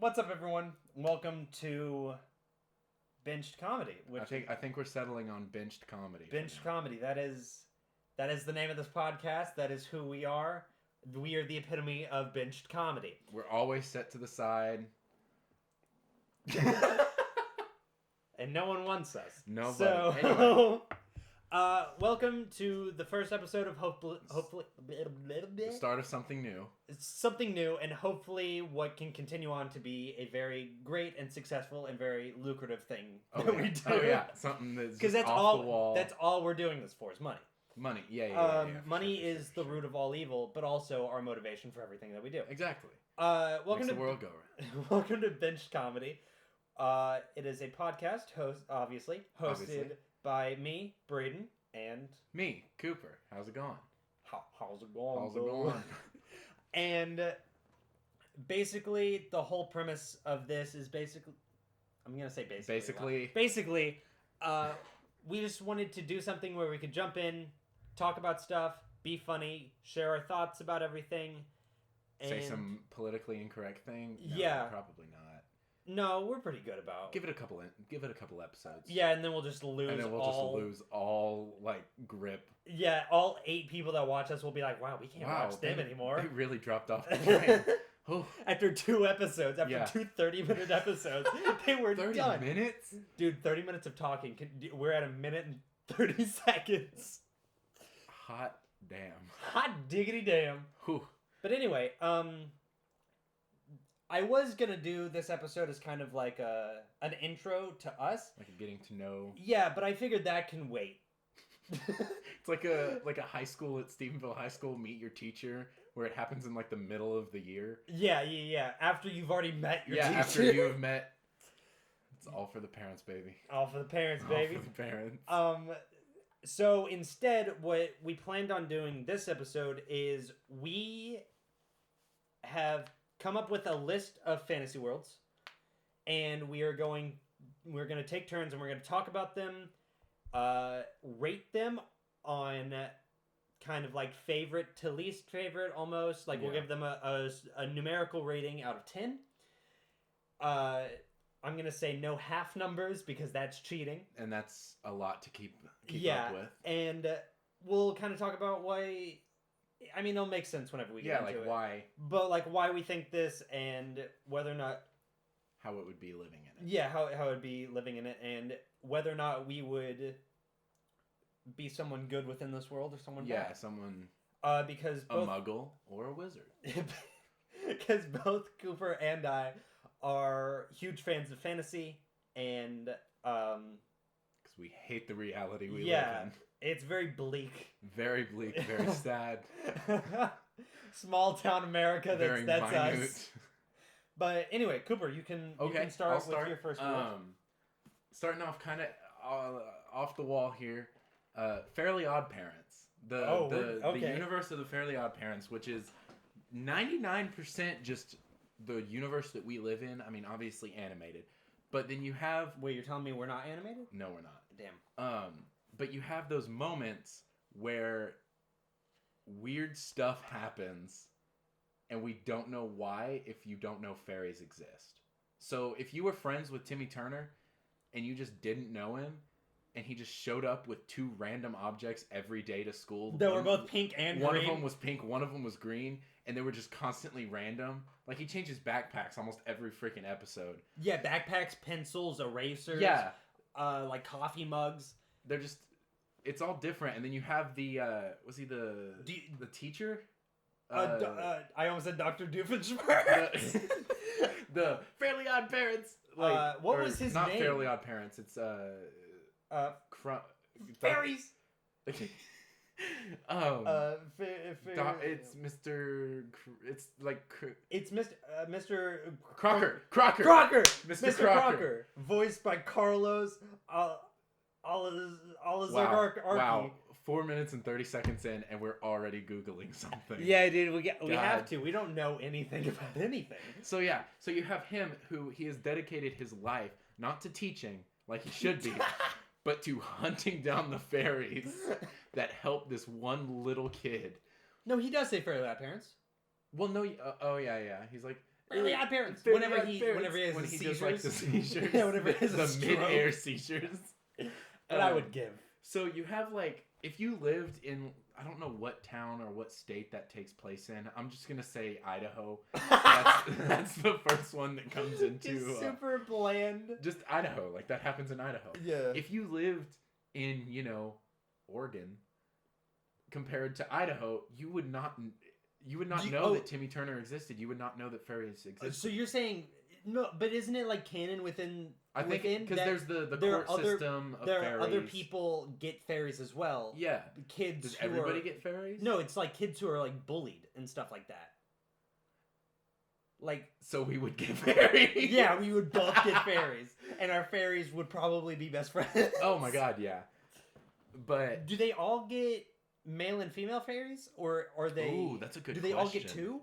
What's up, everyone? Welcome to Binged Comedy. I think we're settling on binged comedy. Binged Comedy. That is the name of this podcast. That is who we are. We are the epitome of binged comedy. We're always set to the side. And no one wants us. Nobody. So, Anyway. Welcome to the first episode of hopefully The start of something new. It's something new, and hopefully what can continue on to be a very great and successful and very lucrative thing that we do. Oh yeah, something that's just that's off the wall. That's all we're doing this for is money. Money. Yeah, money is the root of all evil, but also our motivation for everything that we do. Exactly. Welcome Makes to the world go round. Welcome to Binged Comedy. It is a podcast hosted by me, Braden, and me, Cooper. How's it going? How's it going? How's it going? And basically, the whole premise of this is I'm gonna say basically, we just wanted to do something where we could jump in, talk about stuff, be funny, share our thoughts about everything. And say some politically incorrect thing. No, yeah, probably not. No, we're pretty good about. Give it a couple episodes. Yeah, and then we'll just lose. And then we'll just lose all like grip. Yeah, all 8 people that watch us will be like, "Wow, we can't watch them anymore." They really dropped off the train. After 2 episodes, two 30-minute episodes, they were 30 done. 30 minutes? Dude, 30 minutes of talking. We're at 1 minute and 30 seconds. Hot damn. Hot diggity damn. Whew. But anyway, I was gonna do this episode as kind of like an intro to us. Like getting to know. Yeah, but I figured that can wait. It's like a high school at Stephenville High School meet your teacher, where it happens in like the middle of the year. Yeah. After you've already met your teacher. After you have met. It's all for the parents, baby. All for the parents, baby. All for the parents. So instead, what we planned on doing this episode is we have come up with a list of fantasy worlds, and we're going to take turns and we're going to talk about them, rate them on kind of like favorite to least favorite, almost like we'll give them a numerical rating out of 10. I'm going to say no half numbers because that's cheating, and that's a lot to keep up with. And we'll kind of talk about why. I mean, it'll make sense whenever we get into it. Why. But, like, why we think this and whether or not... How it would be living in it. Yeah, how it would be living in it, and whether or not we would be someone good within this world or someone bad. Yeah, someone... Because both... A muggle or a wizard. Because both Cooper and I are huge fans of fantasy, and... Because we hate the reality we live in. Yeah, it's very bleak. Very bleak, very sad. Small town America, that's minute. us. But anyway, Cooper, you can start with your first word. Starting off kind of off the wall here. Fairly Oddparents. The universe of the Fairly Oddparents, which is 99% just the universe that we live in. I mean, obviously animated. But then you have... Wait, you're telling me we're not animated? No, we're not. Damn. But you have those moments where weird stuff happens and we don't know why if you don't know fairies exist. So if you were friends with Timmy Turner and you just didn't know him and he just showed up with 2 random objects every day to school. That were both pink and green. One of them was pink, one of them was green, and they were just constantly random. Like, he changes backpacks almost every freaking episode. Yeah, backpacks, pencils, erasers. Yeah. Like coffee mugs. They're just... It's all different. And then you have the... was he the teacher? I almost said Dr. Doofenshmirtz. The Fairly Oddparents. What was his not name? Not Fairly Oddparents. It's... Fairies. It's Mr. It's like... It's Mr. Crocker. Mr. Crocker. Voiced by Carlos Alazar. Wow. 4 minutes and 30 seconds in, and we're already Googling something. Yeah, dude, we have to. We don't know anything about anything. So yeah, so you have him who he has dedicated his life not to teaching like he should be, but to hunting down the fairies that help this one little kid. No, he does say Fairly Oddparents. Well, no. Oh yeah. He's like, Fairly Oddparents. Fairly Whenever he Oddparents. has when his he seizures. does like the seizures, Yeah, whenever he has a the stroke. mid-air seizures. That I would give. So you have like, if you lived in, I don't know what town or what state that takes place in. I'm just gonna say Idaho. That's the first one that comes into. Just super bland. Just Idaho, like that happens in Idaho. Yeah. If you lived in, Oregon, compared to Idaho, you would not know that Timmy Turner existed. You would not know that fairies existed. So you're saying no, but isn't it like canon within? I think because there's the court system of there fairies. are other people get fairies as well. Yeah. Kids. Does everybody get fairies? No, it's like kids who are like bullied and stuff like that. Like, so we would get fairies. Yeah, we would both get fairies, and our fairies would probably be best friends. Oh my god, yeah. But do they all get male and female fairies, or are they? Ooh, that's a good. Do they question. all get two?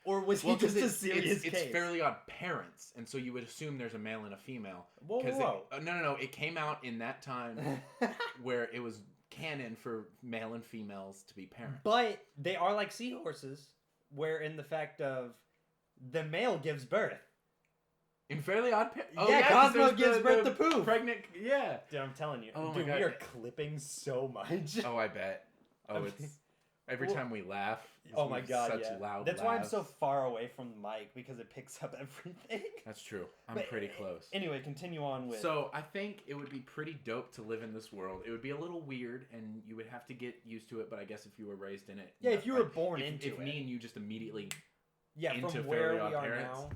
Or was he just a serious case? It's Fairly Odd Parents, and so you would assume there's a male and a female. Whoa. No. It came out in that time where it was canon for male and females to be parents. But they are like seahorses, where in the fact of the male gives birth. In Fairly Odd Parents? Oh, yeah, Cosmo gives birth to Pooh. Pregnant, yeah. Dude, I'm telling you. Oh Dude, my God. we are clipping so much. Oh, I bet. Oh, it's... Every time we laugh, oh my god, such yeah. loud That's laughs. why I'm so far away from the mic, because it picks up everything. That's true. I'm But pretty close. Anyway, continue on with... So, I think it would be pretty dope to live in this world. It would be a little weird, and you would have to get used to it, but I guess if you were raised in it... Yeah, if you were born into if it. me and you just immediately from into where Fairly we are Oddparents,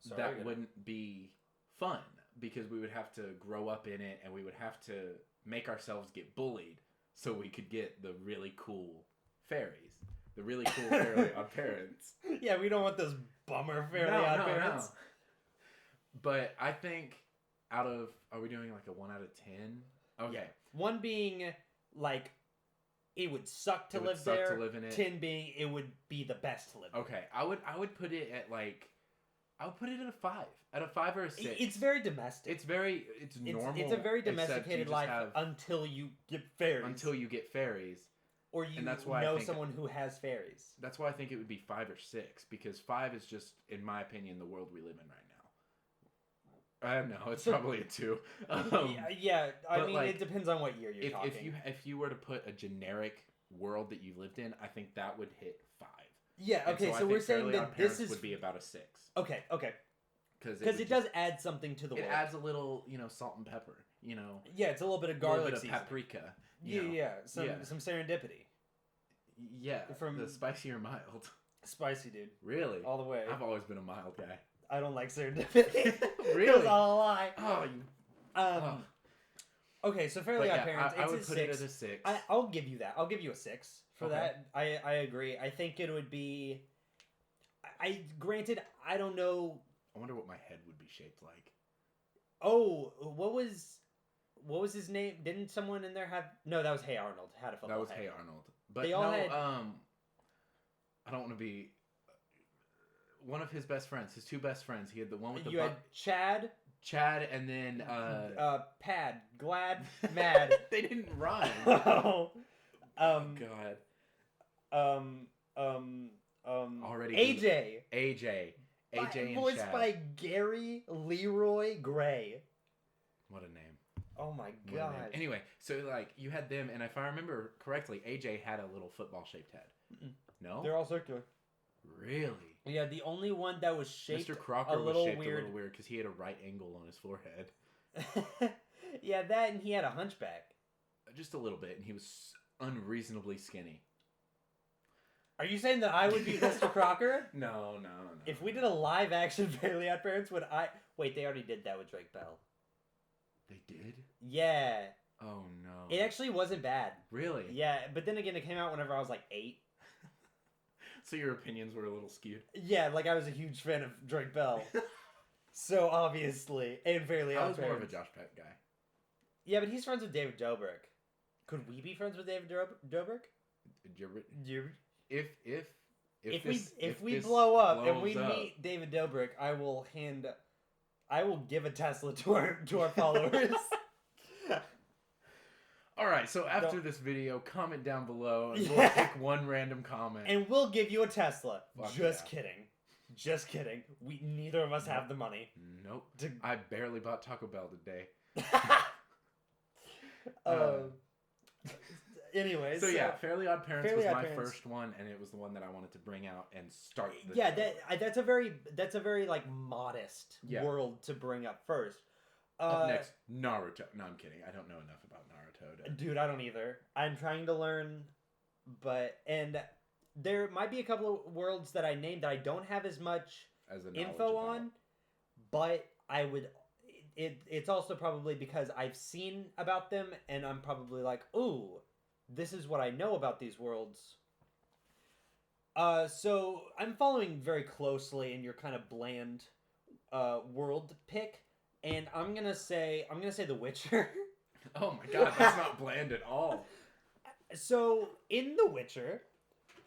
now... that wouldn't be fun, because we would have to grow up in it, and we would have to make ourselves get bullied so we could get the really cool fairies. The really cool Fairly Oddparents. Yeah, we don't want those bummer Fairly Oddparents. No. But I think are we doing like a 1 out of 10? Okay. Yeah. 1 being like it would suck to live suck there. To live in it. 10 being it would be the best to live. Okay, I would put it at like I would put it at a 5. At a 5 or a 6. It's very domestic. It's normal. It's a very domesticated life until you get fairies. Until you get fairies. Or you and that's why know someone who has fairies. That's why I think it would be 5 or 6, because 5 is just, in my opinion, the world we live in right now. No, it's probably a 2. Yeah. I mean, like, it depends on what year you're talking. If you were to put a generic world that you lived in, I think that would hit 5. Yeah. Okay. So we're saying that this would be about a 6. Okay. Because it does add something to the world. It adds a little, salt and pepper. Yeah, it's a little bit of garlic, a little bit of paprika. Some serendipity. Yeah, from the spicy or mild. Spicy, dude. Really? All the way. I've always been a mild guy. I don't like serendipity. Really? It was all a lie. Oh, you... Okay, so Fairly Oddparents, I would it's put it at a 6. I'll give you that. I'll give you a 6 for that. I agree. I think it would be... Granted, I don't know... I wonder what my head would be shaped like. Oh, what was his name? Didn't someone in there have... No, that was Hey Arnold. Had a football That was head. Hey Arnold. But they all had... I don't want to be... One of his best friends, his 2 best friends. He had the one with the... You had Chad, and then... Pad. Glad. Mad. They didn't rhyme. Oh, God. Already... AJ and voiced Chad. by Gary Leroy Gray. What a name. Oh my god. Anyway, so like you had them, and if I remember correctly, AJ had a little football-shaped head. Mm-mm. No? They're all circular. Really? Yeah, the only one that was shaped Mr. Crocker was shaped a little weird because he had a right angle on his forehead. Yeah, that, and he had a hunchback. Just a little bit, and he was unreasonably skinny. Are you saying that I would be Mr. Crocker? No. If we did a live-action Fairly Oddparents, would I... Wait, they already did that with Drake Bell. They did? Yeah. Oh, no. It actually wasn't bad. Really? Yeah, but then again, it came out whenever I was like 8. So your opinions were a little skewed? Yeah, like I was a huge fan of Drake Bell. So, obviously, and Fairly Oddparents. I was more of a Josh Peck guy. Yeah, but he's friends with David Dobrik. Could we be friends with David Dobrik? If we blow up and we meet David Dobrik, I will give a Tesla to our followers. All right, so after this video, comment down below, and we'll pick one random comment, and we'll give you a Tesla. Fuck Just yeah. kidding. Just kidding. Neither of us have the money. Nope. I barely bought Taco Bell today. Anyways. So yeah, Fairly Oddparents was my Oddparents. first one, and it was the one that I wanted to bring out and start. That's a very like modest world to bring up first. Up next, Naruto. No, I'm kidding. I don't know enough about Naruto. Dude, I don't either. I'm trying to learn, and there might be a couple of worlds that I named that I don't have as much info on, but I would. It's also probably because I've seen about them, and I'm probably like, ooh, this is what I know about these worlds. So I'm following very closely in your kind of bland world pick. And I'm gonna say The Witcher. Oh my god, that's not bland at all. So in The Witcher,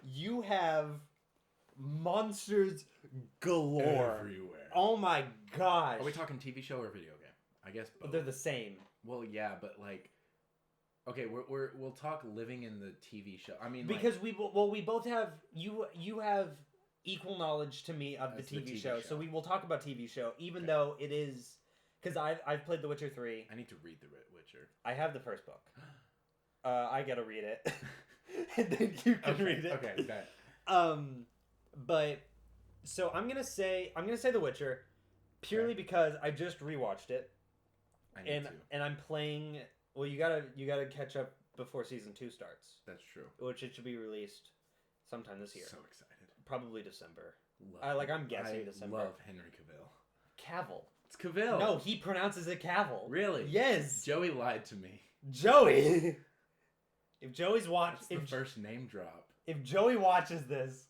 you have monsters galore everywhere. Oh my gosh! Are we talking TV show or video game? I guess both. They're the same. Well, yeah, but like, okay, we'll talk living in the TV show. I mean, because we both have you have equal knowledge to me of the TV show, so we will talk about TV show, even though it is. Because I've played The Witcher 3. I need to read The Witcher. I have the first book. I gotta read it. And then you can read it. Okay, bet. But so I'm gonna say The Witcher purely because I just rewatched it. And I'm playing. Well, you gotta catch up before season 2 starts. That's true. Which it should be released sometime this year. So excited. Probably December. I'm guessing December. I love Henry Cavill. It's Cavill. No, he pronounces it Cavill. Really? Yes. Joey lied to me. Joey. If Joey's watched, the first name drop. If Joey watches this,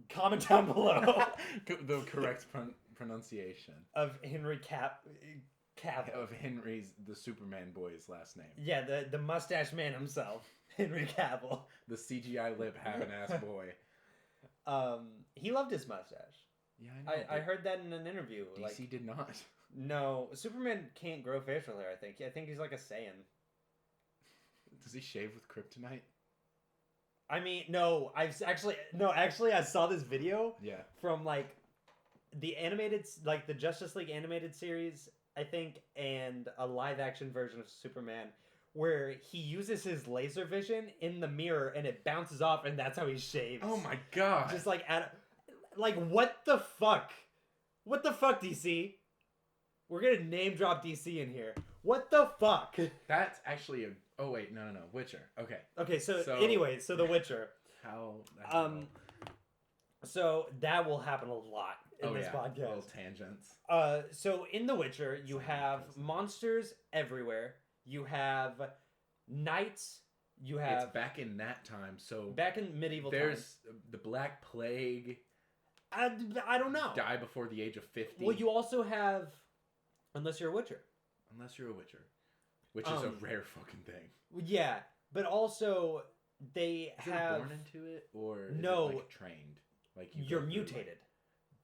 comment down below the correct pronunciation of Henry Cavill. Of Henry's the Superman boy's last name. Yeah, the mustache man himself, Henry Cavill. The CGI lip having ass boy. He loved his mustache. Yeah, I know. I heard that in an interview. DC did not. No, Superman can't grow facial hair. I think he's like a Saiyan. Does he shave with kryptonite? I mean, no. Actually, I saw this video. Yeah. From like the Justice League animated series, I think, and a live action version of Superman, where he uses his laser vision in the mirror and it bounces off, and that's how he shaves. Oh my god! Just like what the fuck? What the fuck, DC? We're gonna name drop DC in here. What the fuck? That's actually a. Oh wait, no. Witcher. Okay. Okay, so anyway, The Witcher. How? So that will happen a lot in this podcast. Little tangents. So in The Witcher, you have monsters everywhere. You have knights. You have. It's back in that time. So back in medieval times. There's the Black Plague. I don't know. Die before the age of 50. Well, you also have, unless you're a Witcher. Which is a rare fucking thing. Yeah, but also they have. Born into it, or no, is it like trained? Like you're mutated.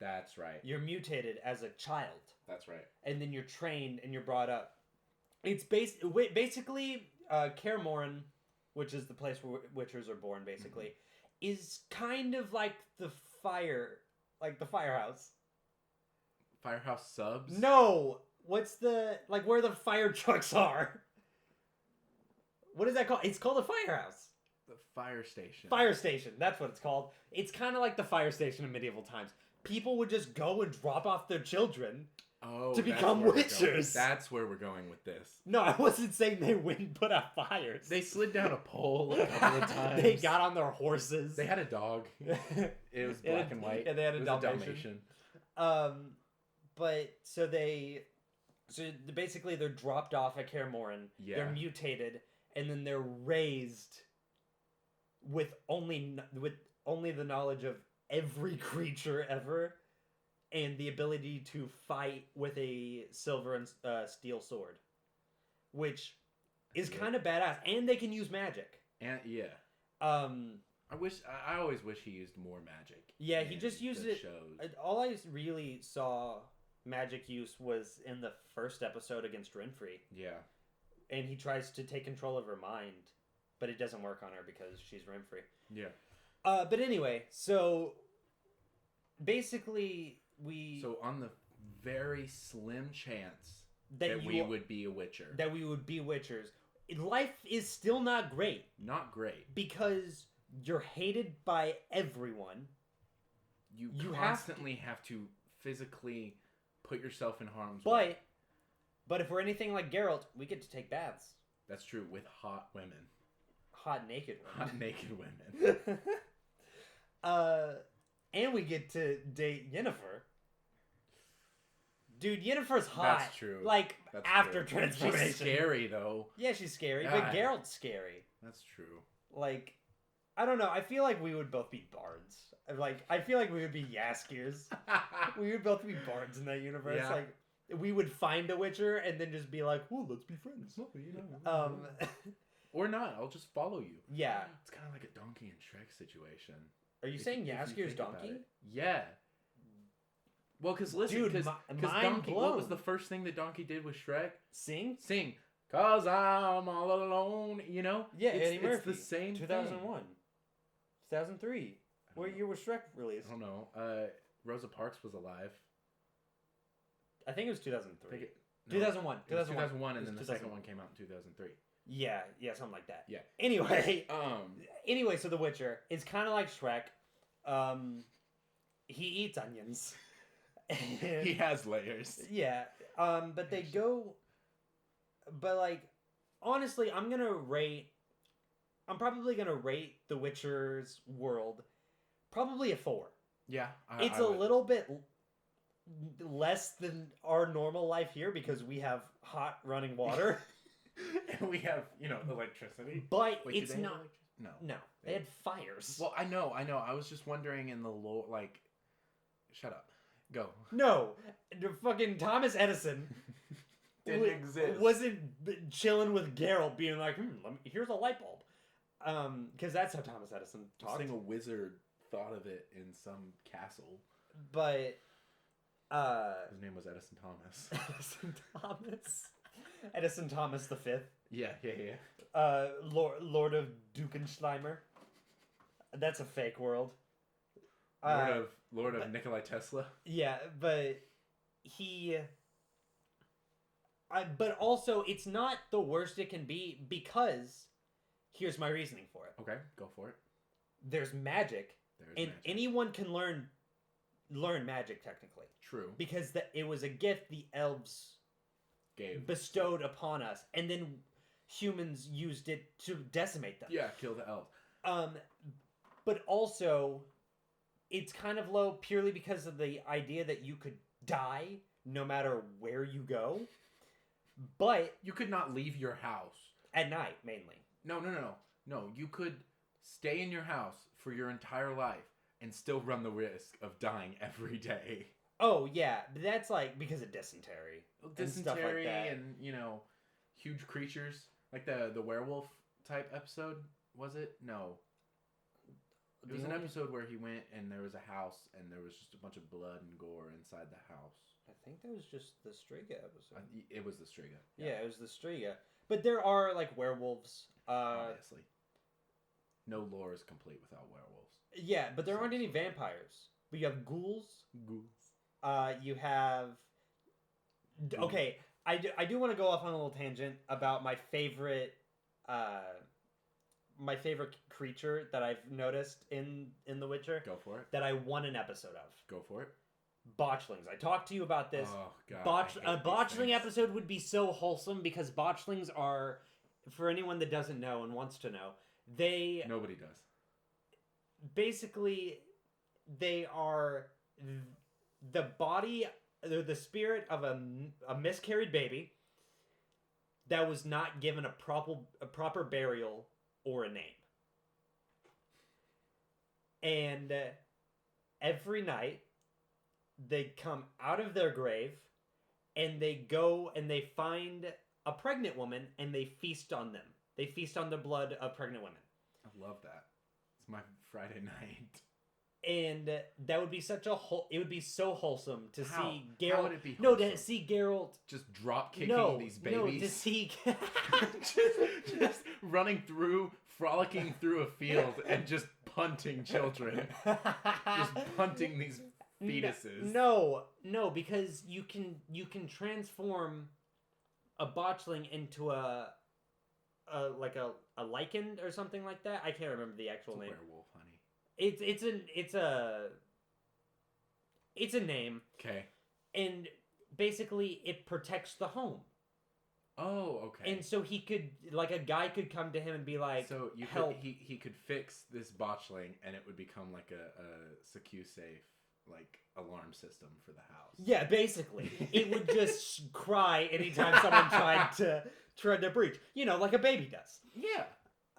That's right. You're mutated as a child. That's right. And then you're trained and you're brought up. It's basically Kaer Morhen, which is the place where Witchers are born. Basically, is kind of like the firehouse. Firehouse subs? No! What's where the fire trucks are? What is that called? It's called a firehouse. The fire station. Fire station, that's what it's called. It's kind of like the fire station in medieval times. People would just go and drop off their children to become witchers. That's where we're going with this. No, I wasn't saying they went and put out fires. They slid down a pole a couple of times. They got on their horses. They had a dog. It was black and white. Yeah, they had a Dalmatian. But so basically they're dropped off at Kaer Morhen. Yeah. They're mutated, and then they're raised with only the knowledge of every creature ever, and the ability to fight with a silver and steel sword, which is kind of badass, and they can use magic. And yeah. I always wish he used more magic. Yeah, he just used it. Shows. All I really saw magic use was in the first episode against Renfrey. Yeah. And he tries to take control of her mind, but it doesn't work on her because she's Renfrey. Yeah. But anyway, so basically we So on the very slim chance that that we would be a Witcher. that we would be Witchers, life is still not great Not great. because you're hated by everyone. You have constantly have to physically put yourself in harm's But way. but if we're anything like Geralt, we get to take baths. That's true, with hot women. Hot naked women. Hot naked women. And we get to date Yennefer. Dude, Yennefer's hot. That's true. Like, That's after true. transformation. She's scary, though. Yeah, she's scary, God. but Geralt's scary. That's true. Like, I don't know. I feel like we would both be bards. Like, I feel like we would be Yaskirs. We would both be bards in that universe. Yeah. Like, we would find a Witcher and then just be like, "Ooh, let's be friends." Or not. I'll just follow you. Yeah. It's kind of like a Donkey and Shrek situation. Are you saying Yaskir's donkey? Yeah. Well, because listen, Dude, because mind Donkey, what blown. was the first thing that Donkey did with Shrek? Sing? Sing. 'Cause I'm all alone, you know? Yeah, Eddie It's Murphy. the same 2001. thing. 2003. What know. year was Shrek released? I don't know. Rosa Parks was alive. I think it was 2003. 2001. 2001. It was 2001, It and was then the 2001. second one came out in 2003. Yeah, something like that. Yeah. Anyway, so The Witcher is kind of like Shrek. He eats onions. He has layers. Yeah. But they go. But like, honestly, I'm probably gonna rate The Witcher's world probably a 4. Yeah. It's a little bit less than our normal life here because we have hot running water. And we have, electricity. But Wait, it's do they have not. electricity? No, they had fires. Well, I know. I was just wondering in the lore, like, shut up. Go. No, the fucking Thomas Edison Didn't exist. Wasn't chilling with Geralt, being like, here's a light bulb. Because that's how Thomas Edison I talked. think a wizard thought of it in some castle. But His name was Edison Thomas. Edison Thomas the Fifth. Yeah. Lord of Dukenschleimer. That's a fake world. Lord of Nikolai Tesla. Yeah, but but also it's not the worst it can be because here's my reasoning for it. Okay, go for it. There's magic, and anyone can learn magic technically. True. Because it was a gift the elves bestowed upon us, and then humans used it to decimate them. Yeah, kill the elves. But also, it's kind of low purely because of the idea that you could die no matter where you go. But you could not leave your house at night, mainly. No. You could stay in your house for your entire life and still run the risk of dying every day. Oh yeah, but that's like because of dysentery and stuff like that. And huge creatures like the werewolf type episode. Was it? No. It was an episode where he went and there was a house and there was just a bunch of blood and gore inside the house. I think that was just the Striga episode. It was the Striga. Yeah, it was the Striga. But there are like werewolves. Obviously. No lore is complete without werewolves. Yeah, but there aren't any vampires. But you have ghouls. You have... Okay, I do want to go off on a little tangent about my favorite creature that I've noticed in The Witcher. Go for it. That I want an episode of. Go for it. Botchlings. I talked to you about this. Oh, God. A botchling episode would be so wholesome because botchlings are, for anyone that doesn't know and wants to know, Nobody does. Basically, they are the body, the spirit of a miscarried baby that was not given a proper burial or a name. And every night, they come out of their grave and they go and they find a pregnant woman and they feast on them. They feast on the blood of pregnant women. I love that. It's my Friday night. And that would be it would be so wholesome to see Geralt. How would it be wholesome? No, to see Geralt just drop kicking these babies. No, to see just running through, frolicking through a field and just punting children. Just punting these fetuses. No, because you can transform a botchling into a lichen or something like that. I can't remember the actual name. Werewolf, honey. It's a name. Okay. And basically it protects the home. Oh, okay. And so he could, like, a guy could come to him and be like, so you help. He could fix this botchling, and it would become like a secure safe, like, alarm system for the house. Yeah, basically. It would just cry anytime someone tried to breach. You know, like a baby does. Yeah.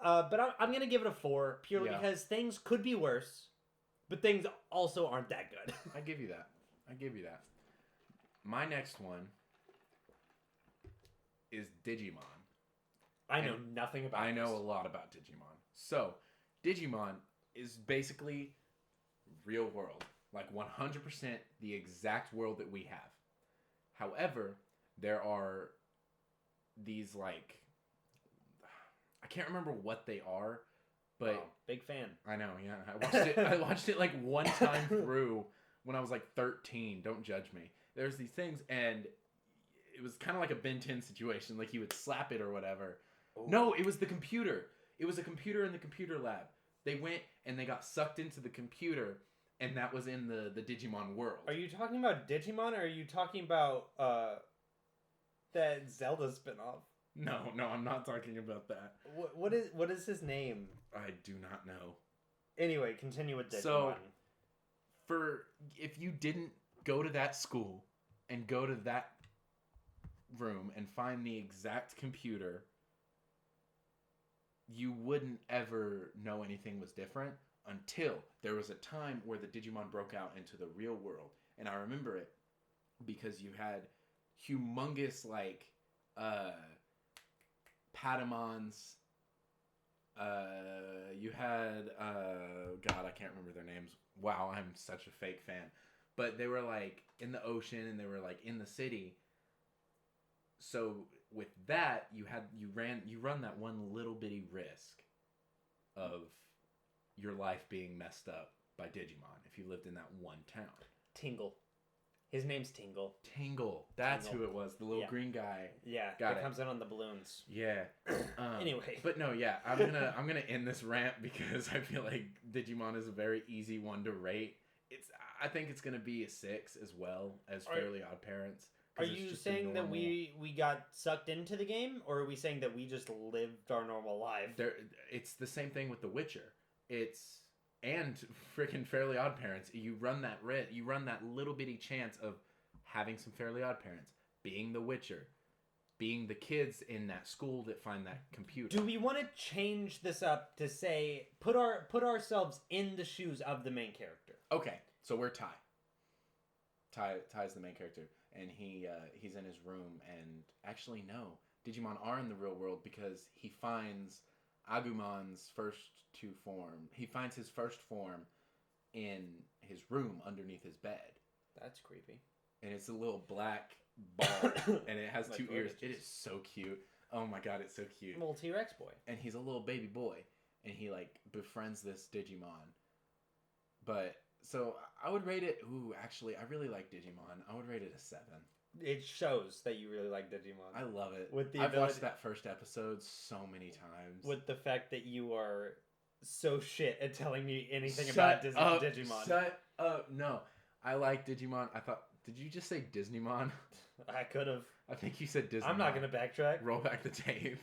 But I'm going to give it a 4, purely because things could be worse, but things also aren't that good. I give you that. My next one is Digimon. I know nothing about I know a lot about Digimon. So, Digimon is basically real world. Like 100% the exact world that we have. However, there are these, like, I can't remember what they are, but big fan. I know, yeah. I watched it like one time through when I was like 13. Don't judge me. There's these things, and it was kind of like a Ben 10 situation. Like, he would slap it or whatever. Ooh. No, it was the computer. It was a computer in the computer lab. They went and they got sucked into the computer, and that was in the Digimon world. Are you talking about Digimon, or are you talking about that Zelda spinoff? No, I'm not talking about that. What is his name? I do not know. Anyway, continue with Digimon. So, if you didn't go to that school and go to that room and find the exact computer, you wouldn't ever know anything was different until there was a time where the Digimon broke out into the real world. And I remember it because you had humongous, like, Patamons. You had, God, I can't remember their names. Wow, I'm such a fake fan. But they were, like, in the ocean, and they were, like, in the city. So with that, you run that one little bitty risk of your life being messed up by Digimon if you lived in that one town. Tingle. His name's Tingle. That's who it was. The little green guy. Yeah, that comes in on the balloons. Yeah. Anyway. But no, yeah, I'm gonna end this rant because I feel like Digimon is a very easy one to rate. I think it's gonna be a 6 as well as Fairly Oddparents. Are you saying that we got sucked into the game, or are we saying that we just lived our normal life? It's the same thing with The Witcher. And freaking Fairly Oddparents. You run that little bitty chance of having some Fairly Oddparents, being The Witcher, being the kids in that school that find that computer. Do we want to change this up to say put ourselves in the shoes of the main character? Okay, so we're Ty. Ty's the main character, and he's in his room, and actually no, Digimon are in the real world because he finds Agumon's first two form. He finds his first form in his room underneath his bed. That's creepy. And it's a little black ball, and it has two ears. It is so cute. Oh my god, it's so cute. A little T-Rex boy. And he's a little baby boy, and he, like, befriends this Digimon. But, so, I would rate it... Ooh, actually, I really like Digimon. I would rate it a 7. It shows that you really like Digimon. I love it. I've watched that first episode so many times. With the fact that you are so shit at telling me anything about Digimon. Shut up. No. I like Digimon. I thought... Did you just say Disneymon? I could have. I think you said Disneymon. I'm not going to backtrack. Roll back the tape.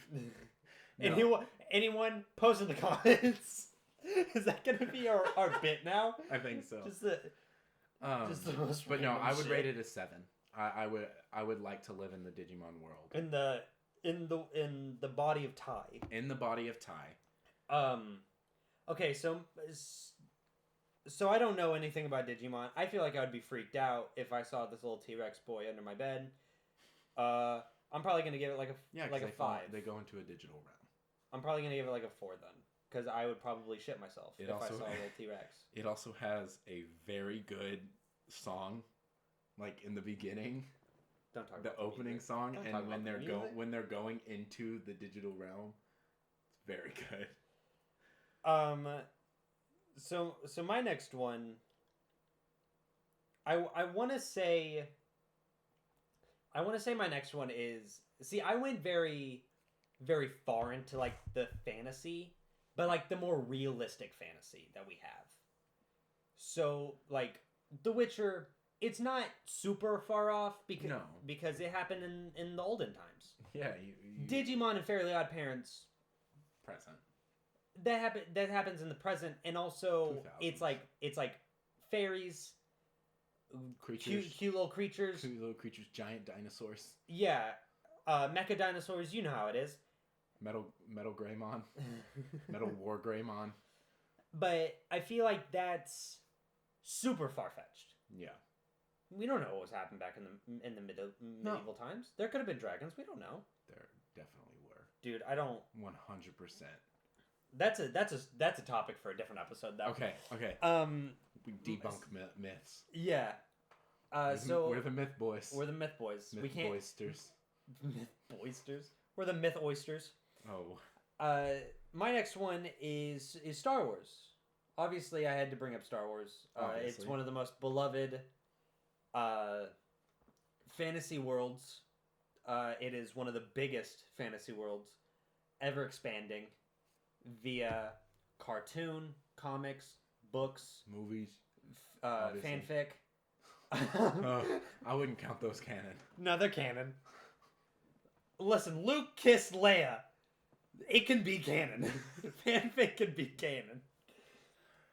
No. Anyone post in the comments. Is that going to be our bit now? I think so. Just the most. But no, I would rate it a 7. I would like to live in the Digimon world. In the body of Tai. In the body of Tai. Okay, so I don't know anything about Digimon. I feel like I would be freaked out if I saw this little T-Rex boy under my bed. I'm probably gonna give it like a 5. They go into a digital realm. I'm probably gonna give it like a 4 then, because I would probably shit myself if I saw a little T-Rex. It also has a very good song, like in the beginning. Don't talk about the opening song, and when they're going into the digital realm, it's very good. So my next one I want to say my next one is, see, I went very very far into like the fantasy, but like the more realistic fantasy that we have. So like The Witcher, it's not super far off because it happened in the olden times. Yeah, Digimon and Fairly Oddparents, present. That happens in the present, and also 2000s. it's like fairies, Creatures, cute little creatures, giant dinosaurs. Yeah, mecha dinosaurs. You know how it is. Metal Greymon, Metal War Greymon. But I feel like that's super far fetched. Yeah, we don't know what was happening back in the medieval times. There could have been dragons. We don't know. There definitely were. Dude, I don't. 100%. That's a topic for a different eepisode, though. Okay. We debunk myths. Yeah. So we're the myth boys. We're the myth boys. Myth we can't. boysters. Myth boysters. We're the myth oysters. Oh. My next one is Star Wars. Obviously, I had to bring up Star Wars. It's one of the most beloved fantasy worlds. It is one of the biggest fantasy worlds ever expanding via cartoon, comics, books, movies, fanfic. I wouldn't count those canon. No, they're canon. Listen, Luke kissed Leia. It can be canon. Fanfic can be canon.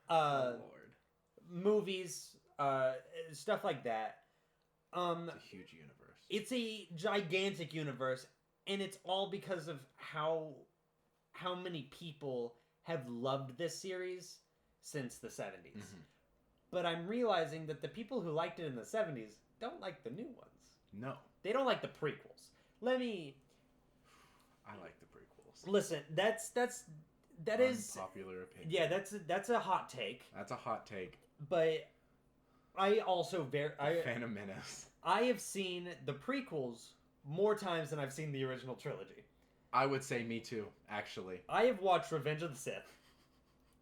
Oh, Lord. Movies, stuff like that. It's a huge universe. It's a gigantic universe, and it's all because of how many people have loved this series since the 70s. Mm-hmm. But I'm realizing that the people who liked it in the 70s don't like the new ones. No. They don't like the prequels. I like the prequels. Listen, that is unpopular opinion. Yeah, that's a hot take. That's a hot take. But I also Phantom Menace. I have seen the prequels more times than I've seen the original trilogy. I would say me too, actually. I have watched Revenge of the Sith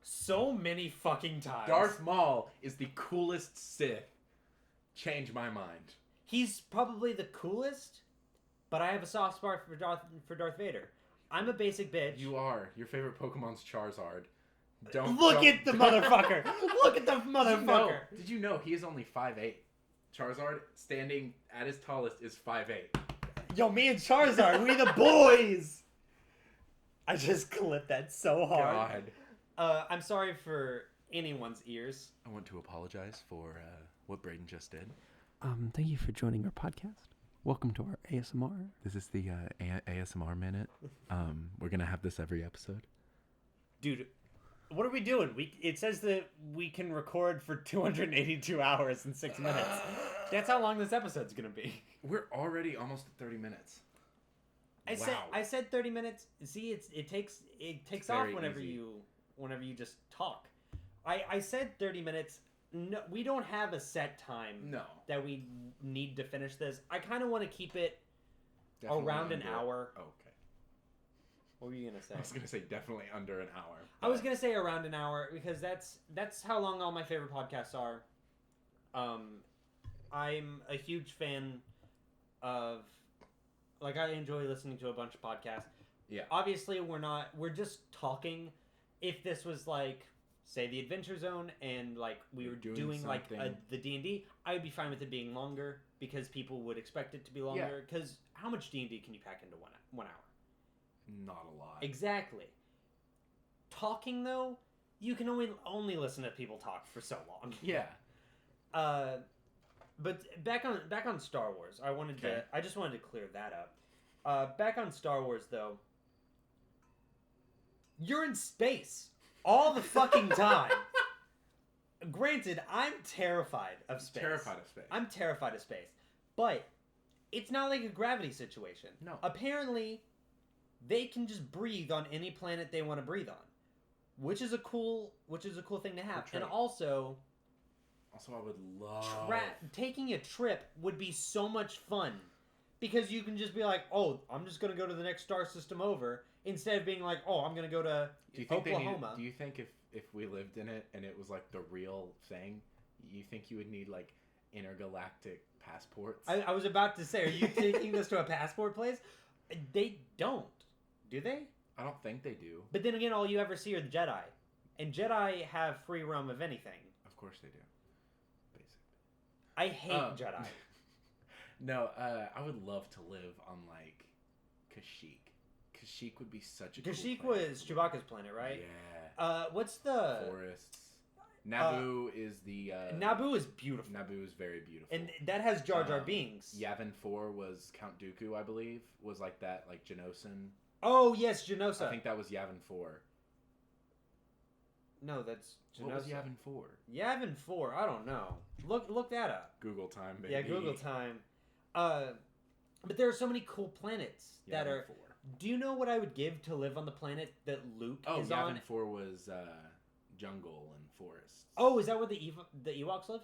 so many fucking times. Darth Maul is the coolest Sith. Change my mind. He's probably the coolest, but I have a soft spot for Darth Vader. I'm a basic bitch. You are. Your favorite Pokemon's Charizard. Look at the motherfucker. Look at the motherfucker. Did you know he is only 5'8"? Charizard, standing at his tallest, is 5'8". Yo, me and Charizard, we the boys. I just clipped that so hard. God. I'm sorry for anyone's ears. I want to apologize for what Braden just did. Thank you for joining our podcast. Welcome to our ASMR. This is the ASMR minute. We're gonna have this every episode. Dude, what are we doing? It says that we can record for 282 hours and 6 minutes. That's how long this episode's gonna be. We're already almost at 30 minutes. I said 30 minutes. See, it takes off whenever you just talk. I said 30 minutes. No, we don't have a set time that we need to finish this. I kind of want to keep it around an hour. Oh, okay. What were you going to say? I was going to say definitely under an hour. But I was going to say around an hour because that's how long all my favorite podcasts are. I'm a huge fan of, like, I enjoy listening to a bunch of podcasts. Yeah. Obviously, we're just talking. If this was like, say, the Adventure Zone, and like we were doing like the D&D, I would be fine with it being longer because people would expect it to be longer. Because how much D&D can you pack into 1 hour? Not a lot. Exactly. Talking though, you can only listen to people talk for so long. Yeah. But back on Star Wars, I just wanted to clear that up. Back on Star Wars though, you're in space all the fucking time. Granted, I'm terrified of space. I'm terrified of space. But it's not like a gravity situation. No. Apparently, they can just breathe on any planet they want to breathe on, which is a cool thing to have. And also I would love taking a trip would be so much fun because you can just be like, "Oh, I'm just going to go to the next star system over," instead of being like, "Oh, I'm going to go to Oklahoma." Do you think if we lived in it and it was like the real thing, you think you would need like intergalactic passports. I was about to say, are you taking this to a passport place? They don't, do they? I don't think they do. But then again, all you ever see are the Jedi. And Jedi have free roam of anything. Of course they do. Basically. I hate Jedi. No, I would love to live on, like, Kashyyyk. Kashyyyk would be such a cool Kashyyyk planet. was Chewbacca's planet, right? Yeah. What's the... Forests. Naboo is the... Naboo is beautiful. Naboo is very beautiful. And that has Jar Jar Binks. Yavin 4 was Count Dooku, I believe. Was like that, like, Geonosis. Oh, yes, Geonosis. I think that was Yavin 4. No, that's Geonosis. What was Yavin 4? Yavin 4, I don't know. Look that up. Google time, baby. Yeah, Google time. But there are so many cool planets that Yavin are... 4. Do you know what I would give to live on the planet that Luke is on? Yavin 4 was jungle and forests. Oh, is that where the Ewoks live?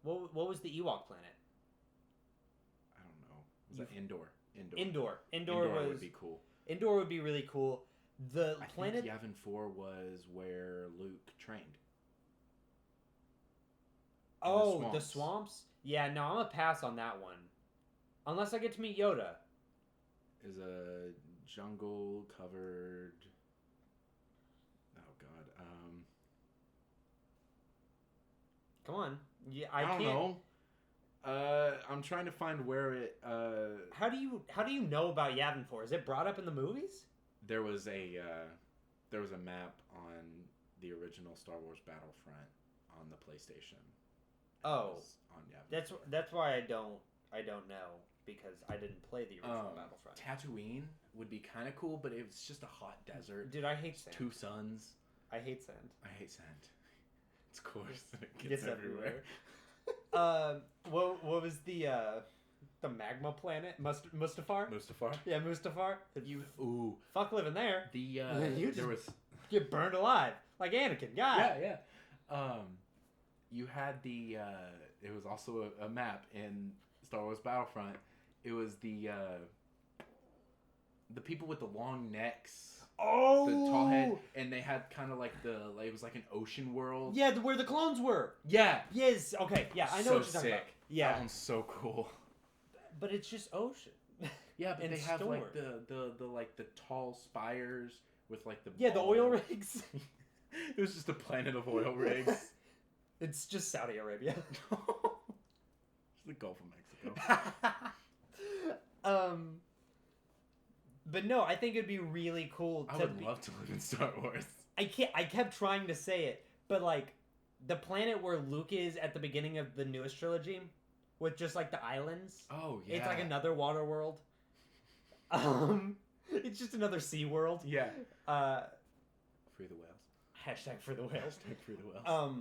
What was the Ewok planet? I don't know. Was that Endor? Endor would be cool. Endor would be really cool. The planet... I think Yavin 4 was where Luke trained. Oh, the swamps? Yeah, no, I'm gonna pass on that one. Unless I get to meet Yoda. Is a jungle covered... Oh, God. Come on. Yeah, I don't know. I'm trying to find where it... How do you know about Yavin 4? Is it brought up in the movies? There was a map on the original Star Wars Battlefront on the PlayStation. Oh, on Yavin. That's why I don't know, because I didn't play the original Battlefront. Tatooine would be kind of cool, but it's just a hot desert. Dude, I hate sand. 2 suns. I hate sand. I hate sand. It's coarse and it gets gets everywhere. What was the magma planet? Mustafar? Mustafar? Yeah, Mustafar. Fuck living there. There was get burned alive like Anakin. God. Yeah. You had it was also a map in Star Wars Battlefront. It was the people with the long necks. Oh, the tall head, and they had kind of like it was like an ocean world. Yeah, where the clones were. Yeah. Yes. Okay. Yeah, I know so what you're talking sick. about. Yeah, that one's so cool. But it's just ocean. Yeah, but and they have storm. like the tall spires with like the the oil rigs. It was just a planet of oil rigs. It's just Saudi Arabia. It's the Gulf of Mexico. But no, I think it'd be really cool. I would love to live in Star Wars. I kept trying to say it, but like the planet where Luke is at the beginning of the newest trilogy, with just like the islands. Oh yeah. It's like another water world. It's just another sea world. Yeah. Free the whales. Hashtag for the whales. Hashtag free the whales.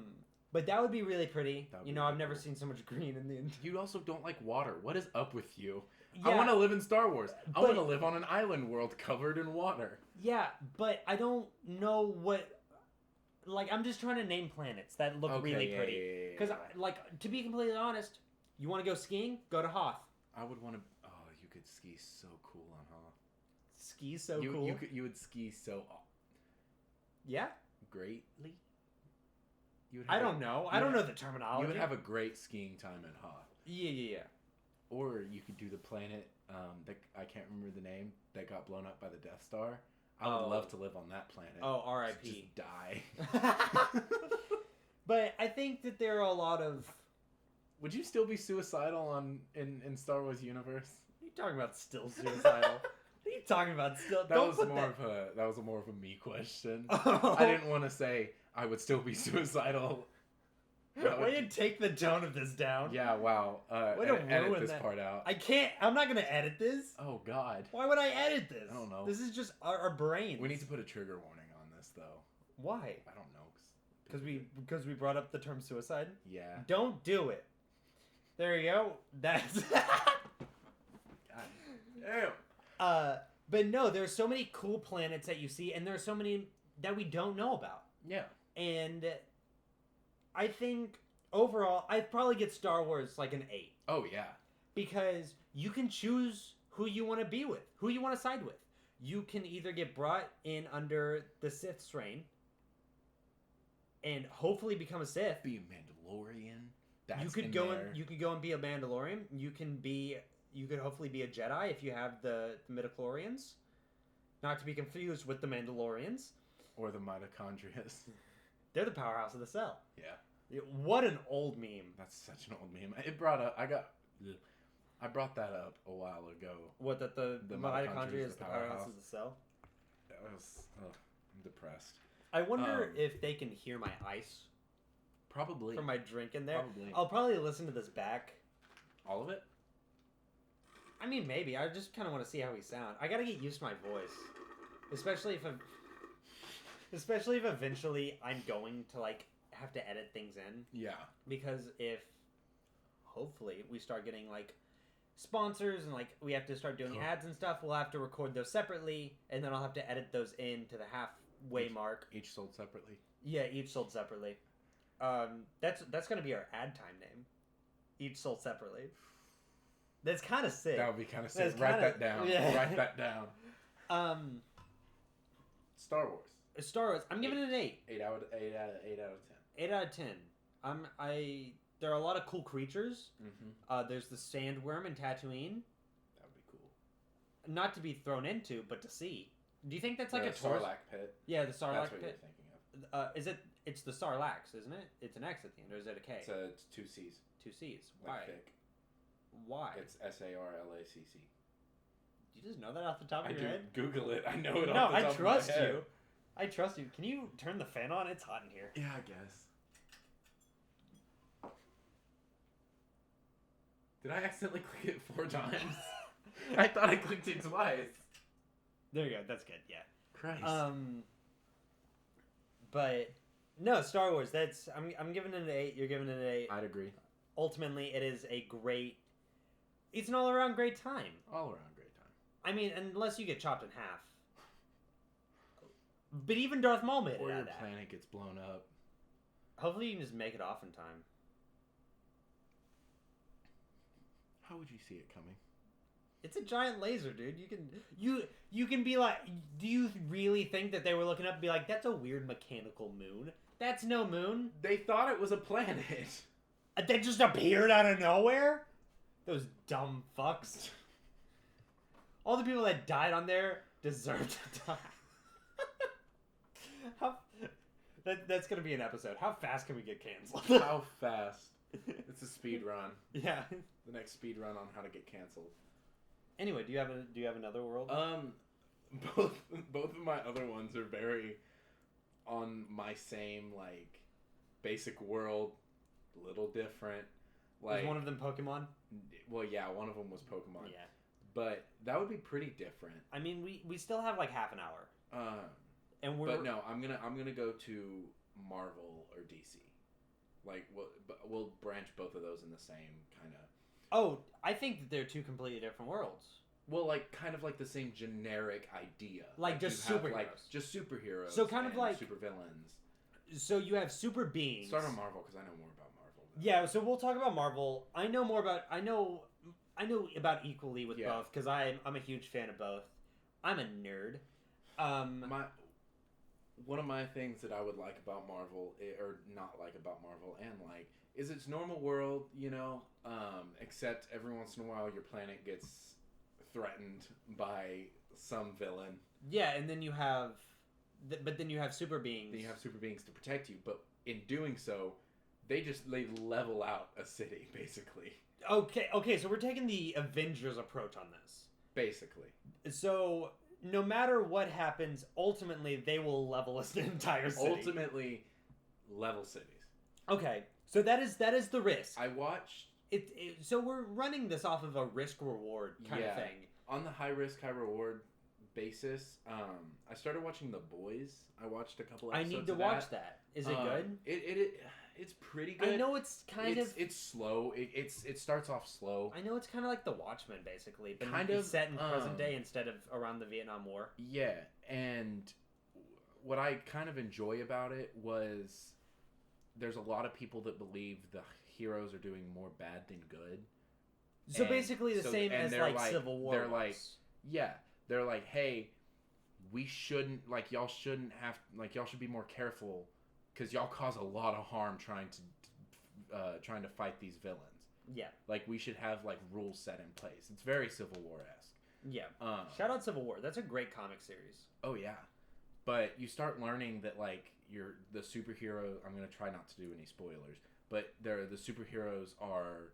But that would be really pretty. I've really never seen so much green in the... You also don't like water. What is up with you? Yeah, I want to live in Star Wars. I want to live on an island world covered in water. Yeah, but I don't know what... Like, I'm just trying to name planets that look really pretty. Because, like, to be completely honest, you want to go skiing? Go to Hoth. I would want to... Oh, you could ski so cool on Hoth. Ski so cool? You would ski so... Yeah? Greatly? I don't know. I don't know the terminology. You would have a great skiing time in Hoth. Yeah. Or you could do the planet that I can't remember the name that got blown up by the Death Star. I would love to live on that planet. Oh, R.I.P. Just die. But I think that there are a lot of... Would you still be suicidal in Star Wars universe? What are you talking about still suicidal? What are you talking about still? That was more of a me question. Oh. I didn't want to say I would still be suicidal. Way to take the tone of this down. Yeah, wow. Edit this part out. I can't. I'm not going to edit this. Oh, God. Why would I edit this? I don't know. This is just our brains. We need to put a trigger warning on this, though. Why? I don't know. Because we brought up the term suicide? Yeah. Don't do it. There you go. That's... God damn. But no, there's so many cool planets that you see, and there's so many that we don't know about. Yeah. And I think overall, I'd probably get Star Wars like an 8. Oh, yeah. Because you can choose who you want to be with, who you want to side with. You can either get brought in under the Sith's reign and hopefully become a Sith. Be a Mandalorian that's you could go and be a Mandalorian. You could hopefully be a Jedi if you have the midichlorians. Not to be confused with the Mandalorians. Or the mitochondria. They're the powerhouse of the cell. Yeah. What an old meme. That's such an old meme. It brought up I brought that up a while ago. What, that the mitochondria is the powerhouse of the cell? I'm depressed. I wonder if they can hear my ice. Probably. From my drink in there. Probably. I'll probably listen to this back. All of it? I mean, maybe. I just kind of want to see how we sound. I gotta get used to my voice. Especially if eventually I'm going to, like, have to edit things in. Yeah. Because if, hopefully, we start getting, like, sponsors and, like, we have to start doing ads and stuff, we'll have to record those separately, and then I'll have to edit those in to the halfway mark. Each sold separately? Yeah, each sold separately. That's gonna be our ad time name. Each sold separately. That's kind of sick. That would be kind of sick. Write that down. Yeah. Write that down. Star Wars. Star Wars. I'm giving it an 8. 8 out of 10. 8 out of 10. There are a lot of cool creatures. Mm-hmm. There's the sandworm in Tatooine. That would be cool. Not to be thrown into, but to see. Do you think that's like the a tourist? Sarlacc pit. Yeah, the Sarlacc That's what pit. you're thinking of. Is it? It's the Sarlacc, isn't it? It's an X at the end, or is it a K? It's 2 C's. 2 C's. Like Why? thick. Why? It's Sarlacc. You just know that off the top of your head? Google it. I know it no, off the I top trust of my head. you. I trust you. Can you turn the fan on? It's hot in here. Yeah, I guess. Did I accidentally click it 4 times? I thought I clicked it twice. There you go. That's good. Yeah. Christ. But no, Star Wars. I'm giving it an 8. You're giving it an 8. I'd agree. Ultimately, it is a great. It's an all-around great time. All-around great time. I mean, unless you get chopped in half. But even Darth Maul made it Or out your of that. planet gets blown up. Hopefully, you can just make it off in time. How would you see it coming? It's a giant laser, dude. You can be like, do you really think that they were looking up and be like, that's a weird mechanical moon? That's no moon. They thought it was a planet. That just appeared out of nowhere? Those dumb fucks. All the people that died on there deserve to die. That's gonna be an episode. How fast can we get canceled? How fast? It's a speed run. Yeah. The next speed run on how to get canceled. Anyway, do you have another world? Both of my other ones are very on my same like basic world, a little different. Like was one of them Pokemon? Well, yeah, one of them was Pokemon. Yeah. But that would be pretty different. I mean, we still have like half an hour. And but no, I'm gonna go to Marvel or DC. Like we'll branch both of those in the same kind of. Oh, I think that they're two completely different worlds. Well, like kind of like the same generic idea. Like just superheroes. Like just superheroes. So kind of like supervillains. So you have super beings. Start on Marvel because I know more about Marvel. Yeah, so we'll talk about Marvel. I know about equally with both because I'm a huge fan of both. I'm a nerd. One of my things that I would like about Marvel, or not like about Marvel, and like, is its normal world, you know, except every once in a while your planet gets threatened by some villain. Yeah, and then you have, but then you have super beings. Then you have super beings to protect you, but in doing so, they level out a city, basically. Okay, so we're taking the Avengers approach on this. Basically. So no matter what happens, ultimately they will level an entire city. Ultimately, level cities. Okay, so that is the risk. I watched it. So we're running this off of a risk reward kind of thing. On the high risk, high reward basis, I started watching The Boys. I watched a couple episodes. I need to watch that. Is it good? It's pretty good. I know it's it's slow. It starts off slow. I know it's kind of like The Watchmen, basically, but kind of set in present day instead of around the Vietnam War. Yeah, and what I kind of enjoy about it was there's a lot of people that believe the heroes are doing more bad than good. So basically the same as like Civil War. They're like, yeah, they're like, hey, we shouldn't y'all shouldn't have y'all should be more careful because y'all cause a lot of harm trying to trying to fight these villains. Yeah. Like, we should have, like, rules set in place. It's very Civil War-esque. Yeah. Shout out Civil War. That's a great comic series. Oh, yeah. But you start learning that, like, the superhero... I'm going to try not to do any spoilers. But the superheroes are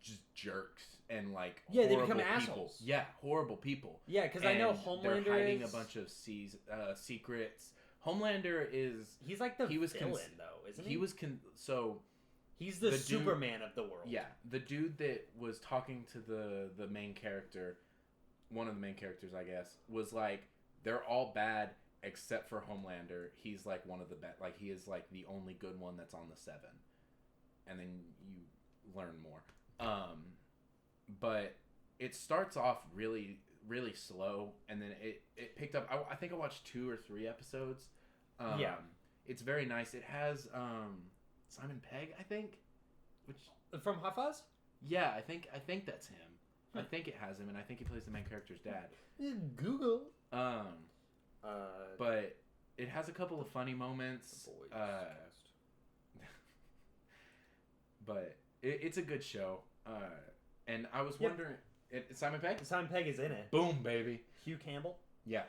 just jerks and, like, yeah, they horrible become people. assholes. Yeah, horrible people. Yeah, because I know Homelander they're hiding is... a bunch of secrets. Homelander is... He's like the villain, though, isn't he? He was... He's the Superman of the world. Yeah, the dude that was talking to the main character, one of the main characters, I guess, was like, they're all bad except for Homelander. He's like one of the best. Like, he is like the only good one that's on the Seven. And then you learn more. But it starts off really, really slow, and then it picked up. I think I watched 2 or 3 episodes. Yeah. It's very nice. It has Simon Pegg, I think, which from Hot Fuzz. Yeah, I think that's him. I think it has him, and I think he plays the main character's dad. Google. But it has a couple of funny moments. But it's a good show. And I was wondering, Simon Pegg? Simon Pegg is in it. Boom, baby. Hugh Campbell. Yeah.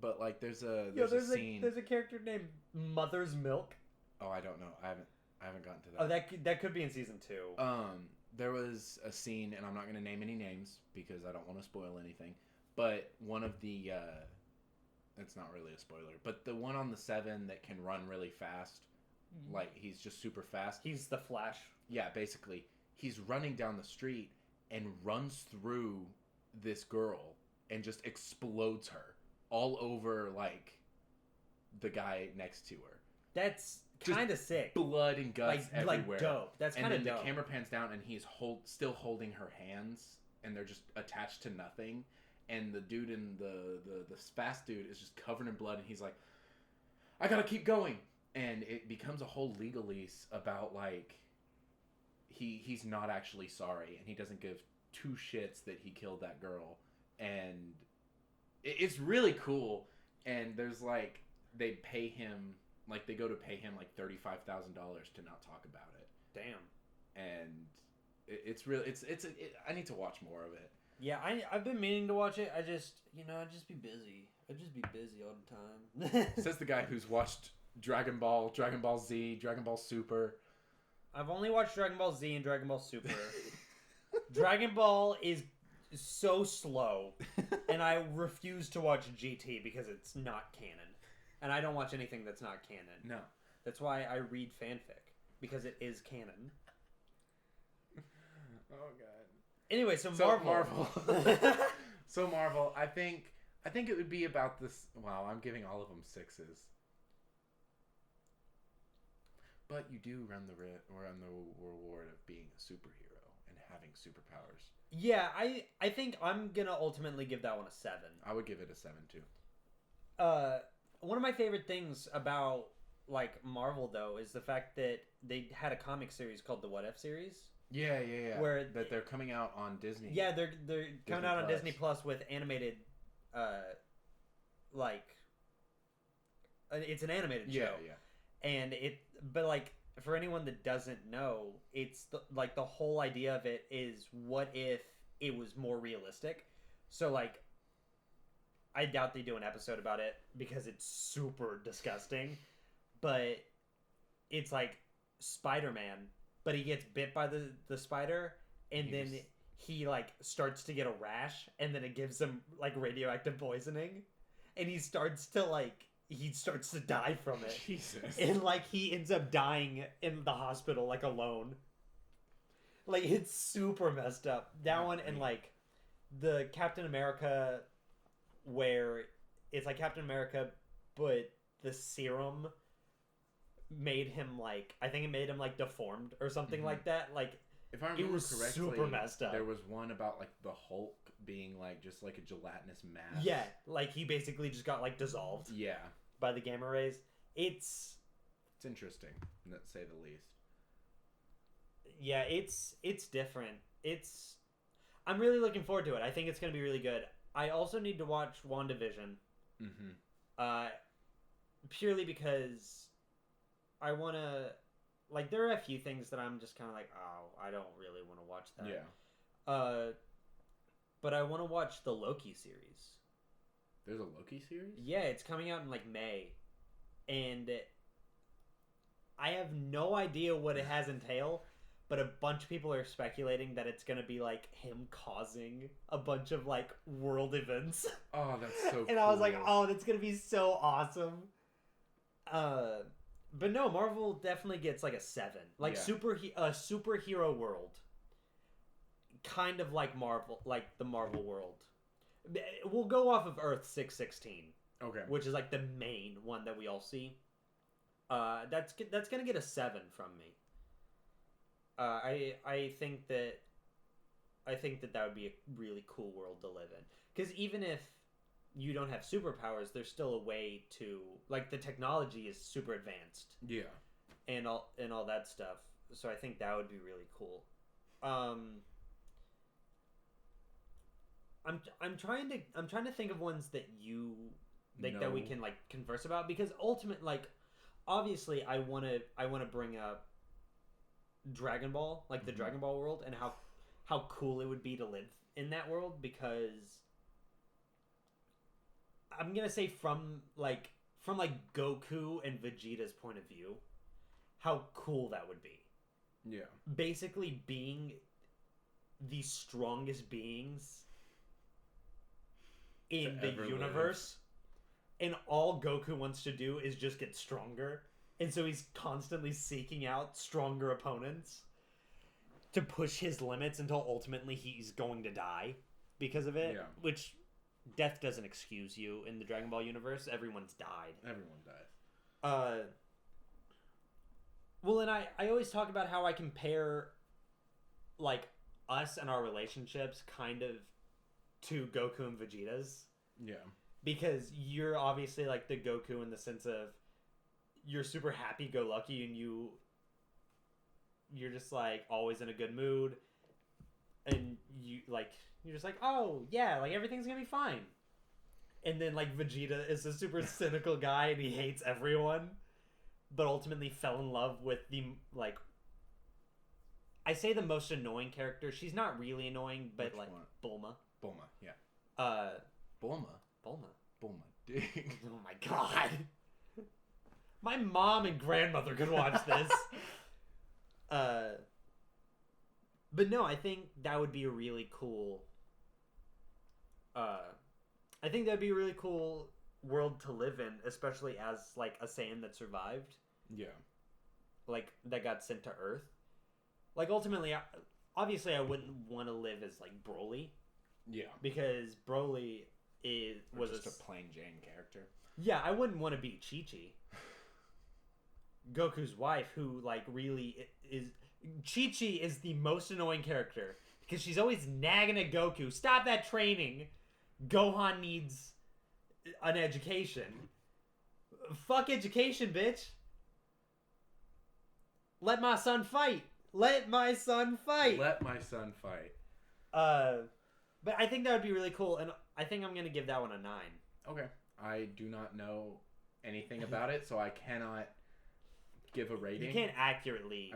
But like, there's a scene. There's a character named Mother's Milk. Oh, I don't know. I haven't gotten to that. Oh, that could be in season 2. There was a scene, and I'm not going to name any names because I don't want to spoil anything. But one of the, it's not really a spoiler, but the one on the 7 that can run really fast, like he's just super fast. He's the Flash. Yeah, basically, he's running down the street and runs through this girl and just explodes her all over like the guy next to her. That's kind of sick. Blood and guts everywhere. Like dope. That's kind of dope. And then the camera pans down, and he's still holding her hands, and they're just attached to nothing. And the dude in the fast dude is just covered in blood, and he's like, "I gotta keep going." And it becomes a whole legalese about like he's not actually sorry, and he doesn't give 2 shits that he killed that girl, and it's really cool. And there's like they pay him. Like, they go to pay him, like, $35,000 to not talk about it. Damn. And it's really... I need to watch more of it. Yeah, I've been meaning to watch it. I'd just be busy. I'd just be busy all the time. Says the guy who's watched Dragon Ball, Dragon Ball Z, Dragon Ball Super. I've only watched Dragon Ball Z and Dragon Ball Super. Dragon Ball is so slow, and I refuse to watch GT because it's not canon. And I don't watch anything that's not canon. No. That's why I read fanfic. Because it is canon. Oh, God. Anyway, so Marvel. So Marvel, I think it would be about this... Wow, I'm giving all of them 6s. But you do run the reward of being a superhero and having superpowers. Yeah, I think I'm going to ultimately give that one a 7. I would give it a 7, too. One of my favorite things about like Marvel though is the fact that they had a comic series called the What If series. Yeah. Where they're coming out on Disney. Yeah, they're coming out on Disney Plus with animated, it's an animated show. Yeah. And but like for anyone that doesn't know, it's the whole idea of it is what if it was more realistic. So like. I doubt they do an episode about it because it's super disgusting. But it's like Spider-Man, but he gets bit by the spider, and then he like starts to get a rash, and then it gives him like radioactive poisoning, and he starts to die from it. Jesus. And like he ends up dying in the hospital like alone. Like it's super messed up. That one and like the Captain America where it's like Captain America, but the serum made him like I think it made him like deformed or something like that. Like if I remember correctly, super messed up. There was one about like the Hulk being like just like a gelatinous mass. Yeah, like he basically just got like dissolved. Yeah, by the gamma rays. It's interesting, to say the least. Yeah, it's different. I'm really looking forward to it. I think it's going to be really good. I also need to watch WandaVision. Mm-hmm. Purely because I want to, like, there are a few things that I'm just kind of like, oh, I don't really want to watch that. Yeah. But I want to watch the Loki series. There's a Loki series? Yeah, it's coming out in like May, and I have no idea what it has entail. But a bunch of people are speculating that it's gonna be like him causing a bunch of like world events. Oh, that's so cool. And I was like, oh, that's gonna be so awesome. But no, Marvel definitely gets like a 7. Like a superhero world. Kind of like Marvel, like the Marvel world. We'll go off of Earth 616. Okay. Which is like the main one that we all see. That's gonna get a 7 from me. I think that would be a really cool world to live in. Because even if you don't have superpowers, there's still a way to, like, the technology is super advanced. Yeah. And all that stuff. So I think that would be really cool. I'm trying to think of ones that you like that we can like converse about, because obviously I want to bring up Dragon Ball, like the Dragon Ball world, and how cool it would be to live in that world, because I'm gonna say from Goku and Vegeta's point of view, how cool that would be. Yeah. Basically being the strongest beings in the universe, and all Goku wants to do is just get stronger. And so he's constantly seeking out stronger opponents to push his limits until ultimately he's going to die because of it. Yeah. Which, death doesn't excuse you in the Dragon Ball universe. Everyone's died. Everyone dies. Well, and I always talk about how I compare, like, us and our relationships kind of to Goku and Vegeta's. Yeah. Because you're obviously, like, the Goku in the sense of you're super happy-go-lucky, and you're just like always in a good mood, and you're just like, oh yeah, like everything's gonna be fine. And then like Vegeta is a super cynical guy, and he hates everyone, but ultimately fell in love with the, like, I say the most annoying character. She's not really annoying, but Which like one? Bulma. Bulma, yeah. Bulma. Bulma, dig. Oh my god. My mom and grandmother could watch this. But no, I think that would be a really cool. I think that'd be a really cool world to live in, especially as like a Saiyan that survived. Yeah. Like that got sent to Earth. Like ultimately, obviously, I wouldn't want to live as like Broly. Yeah. Because Broly was just a plain Jane character. Yeah, I wouldn't want to be Chi-Chi. Goku's wife, who like really is Chi-Chi is the most annoying character because she's always nagging at Goku. Stop that training. Gohan needs an education. Fuck education, bitch. Let my son fight. Let my son fight. Let my son fight. But I think that would be really cool, and I think I'm gonna give that one a 9. Okay. I do not know anything about it, so I cannot give a rating. I can't accurately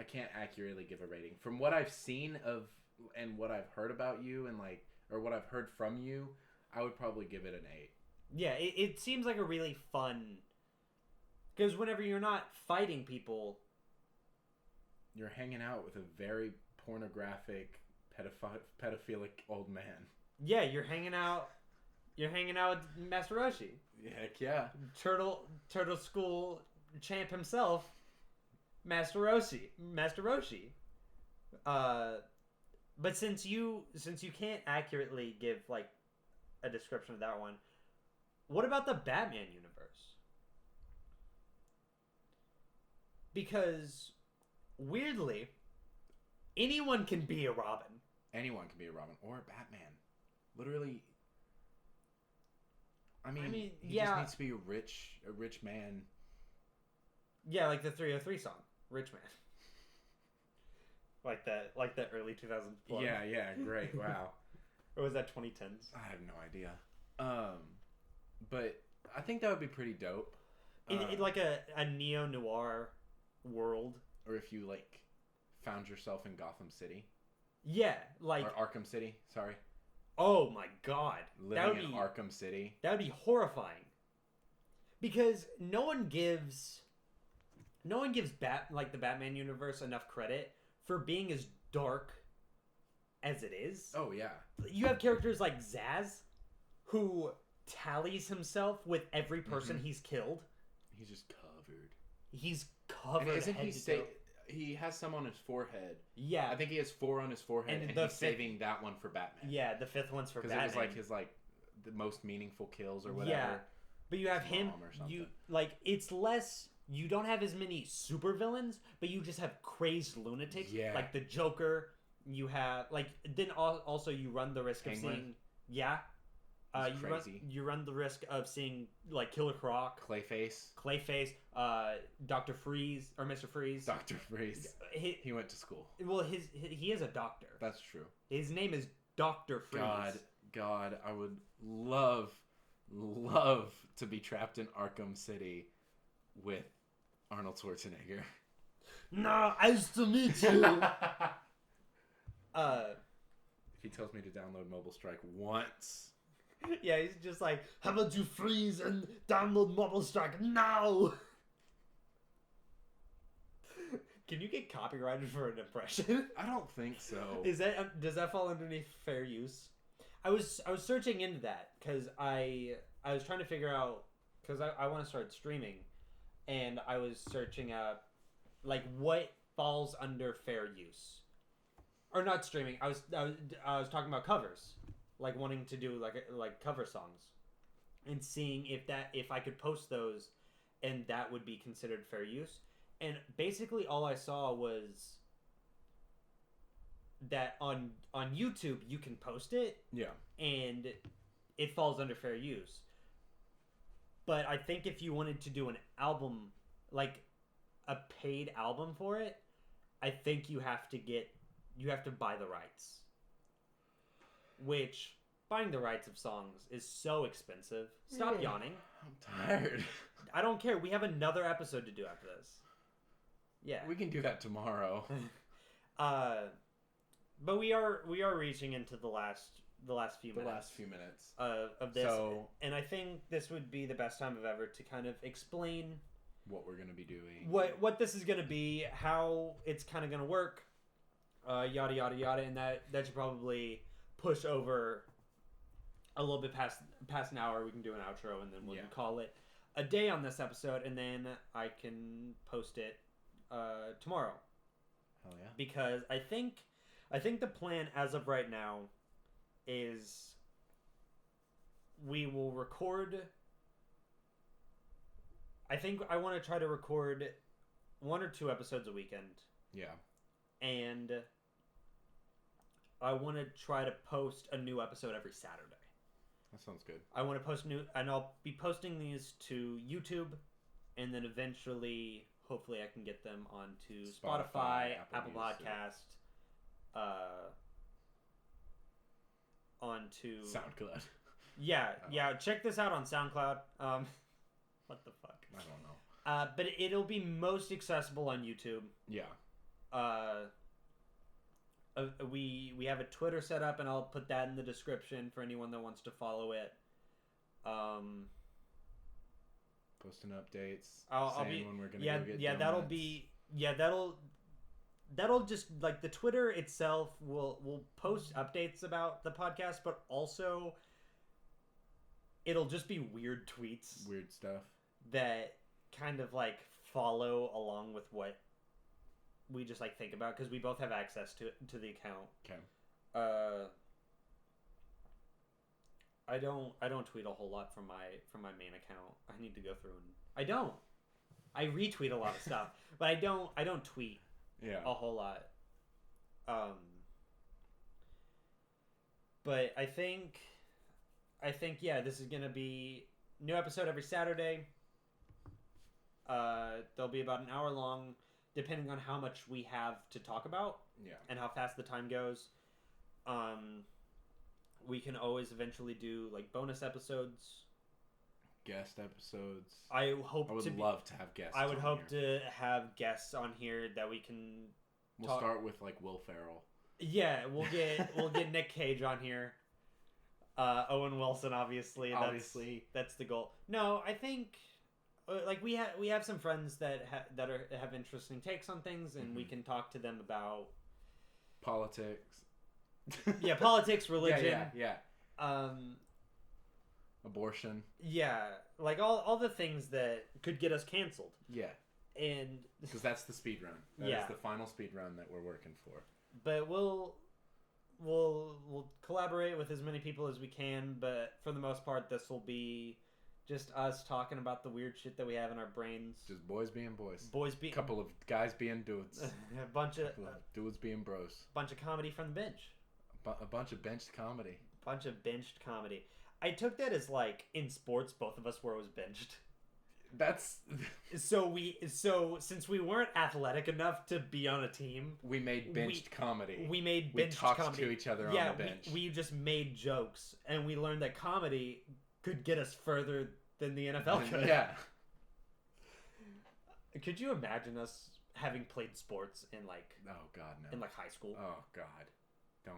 give a rating. From what I've seen of and what I've heard about you and like, or what I've heard from you, I would probably give it an 8. Yeah, it seems like a really fun, because whenever you're not fighting people, you're hanging out with a very pornographic, pedophilic old man. Yeah, you're hanging out with Master Roshi. Heck yeah. Turtle School champ himself, Master Roshi. But since you can't accurately give like a description of that one, what about the Batman universe? Because weirdly, anyone can be a Robin. Anyone can be a Robin or a Batman. Literally. I mean he just needs to be a rich man. Yeah, like the 303 song, "Rich Man." like that early 2000s plug. Yeah, great. Wow. Or was that 2010s? I have no idea. But I think that would be pretty dope. Like a neo-noir world. Or if you like found yourself in Gotham City. Yeah, like or Arkham City, sorry. Oh my god. Living in Arkham City. That would be horrifying. Because no one gives the Batman universe enough credit for being as dark as it is. Oh yeah. You have characters like Zaz, who tallies himself with every person he's killed. He's just covered. He's covered. And isn't he he has some on his forehead. Yeah. I think he has 4 on his forehead, and he's saving that one for Batman. Yeah, the 5th one's for Batman. Because it was like his the most meaningful kills or whatever. Yeah. But you have him. It's less. You don't have as many supervillains, but you just have crazed lunatics. Yeah. Like the Joker. You have then also you run the risk Penguin. of seeing. Yeah. You run the risk of seeing like Killer Croc, Clayface, Dr. Freeze or Mr. Freeze. Dr. Freeze. He went to school. Well, he is a doctor. That's true. His name is Dr. Freeze. God, I would love to be trapped in Arkham City with Arnold Schwarzenegger. Nice to meet you. If he tells me to download Mobile Strike once. Yeah, he's just like, how about you freeze and download Mobile Strike now? Can you get copyrighted for an impression? I don't think so. Does that fall underneath fair use? I was searching into that because I was trying to figure out, because I want to start streaming, and I was searching out like what falls under fair use, or not streaming. I was talking about covers, like wanting to do like cover songs, and seeing if I could post those, and that would be considered fair use. And basically all I saw was that on YouTube you can post it, and it falls under fair use. But I think if you wanted to do an album, like a paid album for it, I think you have to buy the rights. Which buying the rights of songs is so expensive. Stop yawning. I'm tired. I don't care. We have another episode to do after this. Yeah. We can do that tomorrow. But we are reaching into the last few minutes of this, and I think this would be the best time of ever to kind of explain what we're going to be doing, what this is going to be, how it's kind of going to work, yada yada yada, and that should probably push over a little bit past an hour. We can do an outro, and then we'll call it a day on this episode, and then I can post it tomorrow. Hell yeah! Because I think the plan as of right now is we will record. I think I want to try to record 1 or 2 episodes a weekend. Yeah. And I want to try to post a new episode every Saturday. That sounds good. I want to post and I'll be posting these to YouTube, and then eventually, hopefully, I can get them onto Spotify, Apple Podcast, onto SoundCloud. Yeah. Check this out on SoundCloud. What the fuck? I don't know. But it'll be most accessible on YouTube. Yeah. We have a Twitter set up, and I'll put that in the description for anyone that wants to follow it. Posting updates. I'll be when we're gonna go get donuts. That'll just like the Twitter itself will post updates about the podcast, but also it'll just be weird tweets, weird stuff that kind of like follow along with what we just like think about, because we both have access to the account. Okay. I don't tweet a whole lot from my main account. I need to go through and I retweet a lot of stuff, but I don't tweet a whole lot. But I think this is gonna be new episode every Saturday. They'll be about an hour long, depending on how much we have to talk about. Yeah. And how fast the time goes. We can always eventually do like bonus episodes. guest episodes. I would love to have guests. I would on hope here. to have guests on here that we can. We'll start with like Will Ferrell. Yeah, we'll get Nick Cage on here. Owen Wilson, obviously. That's the goal. No, I think like we have some friends that have interesting takes on things, and we can talk to them about politics. Yeah, politics, religion. Yeah. Abortion. Yeah, like all the things that could get us canceled. Yeah. And because that's the speed run. That is the final speed run that we're working for. But we'll collaborate with as many people as we can, but for the most part this will be just us talking about the weird shit that we have in our brains. Just boys being boys. A couple of guys being dudes. A bunch of dudes being bros. Bunch of comedy from the bench. A bunch of benched comedy. Bunch of benched comedy. I took that as like in sports both of us were always benched. That's so since we weren't athletic enough to be on a team, we made benched comedy. We talked comedy. To each other on the bench. We just made jokes, and we learned that comedy could get us further than the NFL could. Yeah. Could you imagine us having played sports in like no. In like high school? Oh god. Don't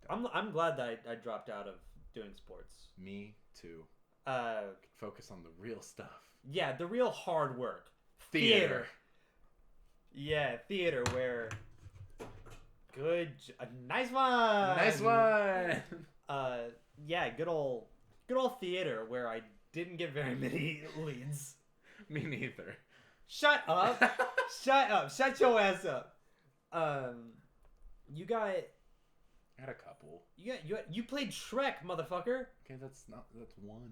remind me. I'm glad that I dropped out of doing sports. Me too. Focus on the real stuff. Yeah, the real hard work. Theater. Yeah, theater where nice one. Nice one. Yeah, good old theater where I didn't get very many leads. Me neither. Shut up. Shut up. Shut your ass up. You got I had a couple. You played Shrek, motherfucker. Okay, that's one.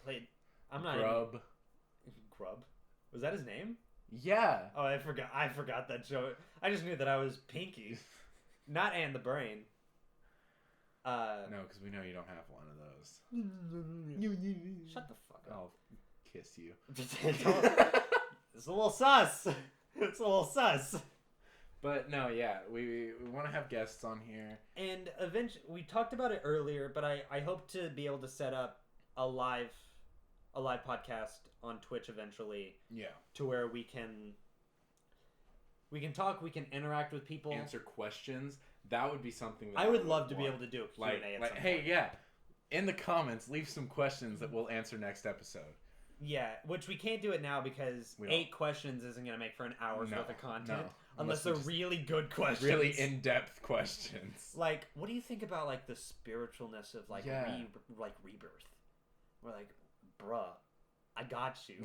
Played. I'm not. Grub. Grub. Was that his name? Yeah. Oh, I forgot that show. I just knew that I was Pinky, not Anne the Brain. No, because we know you don't have one of those. Shut the fuck up. I'll kiss you. It's a little sus. It's a little sus. But no, yeah, we want to have guests on here. And eventually, we talked about it earlier, but I hope to be able to set up a live podcast on Twitch eventually. Yeah. To where we can talk, we can interact with people, answer questions. That would be something that I would love to be able to do a Q&A at some point. Hey, yeah, in the comments, leave some questions that we'll answer next episode. Yeah, which we can't do it now because 8 questions isn't going to make for an hour's worth of content. No. Unless they're really good questions. Really in-depth questions. Like, what do you think about, like, the spiritualness of, like, rebirth? We're like, bruh, I got you.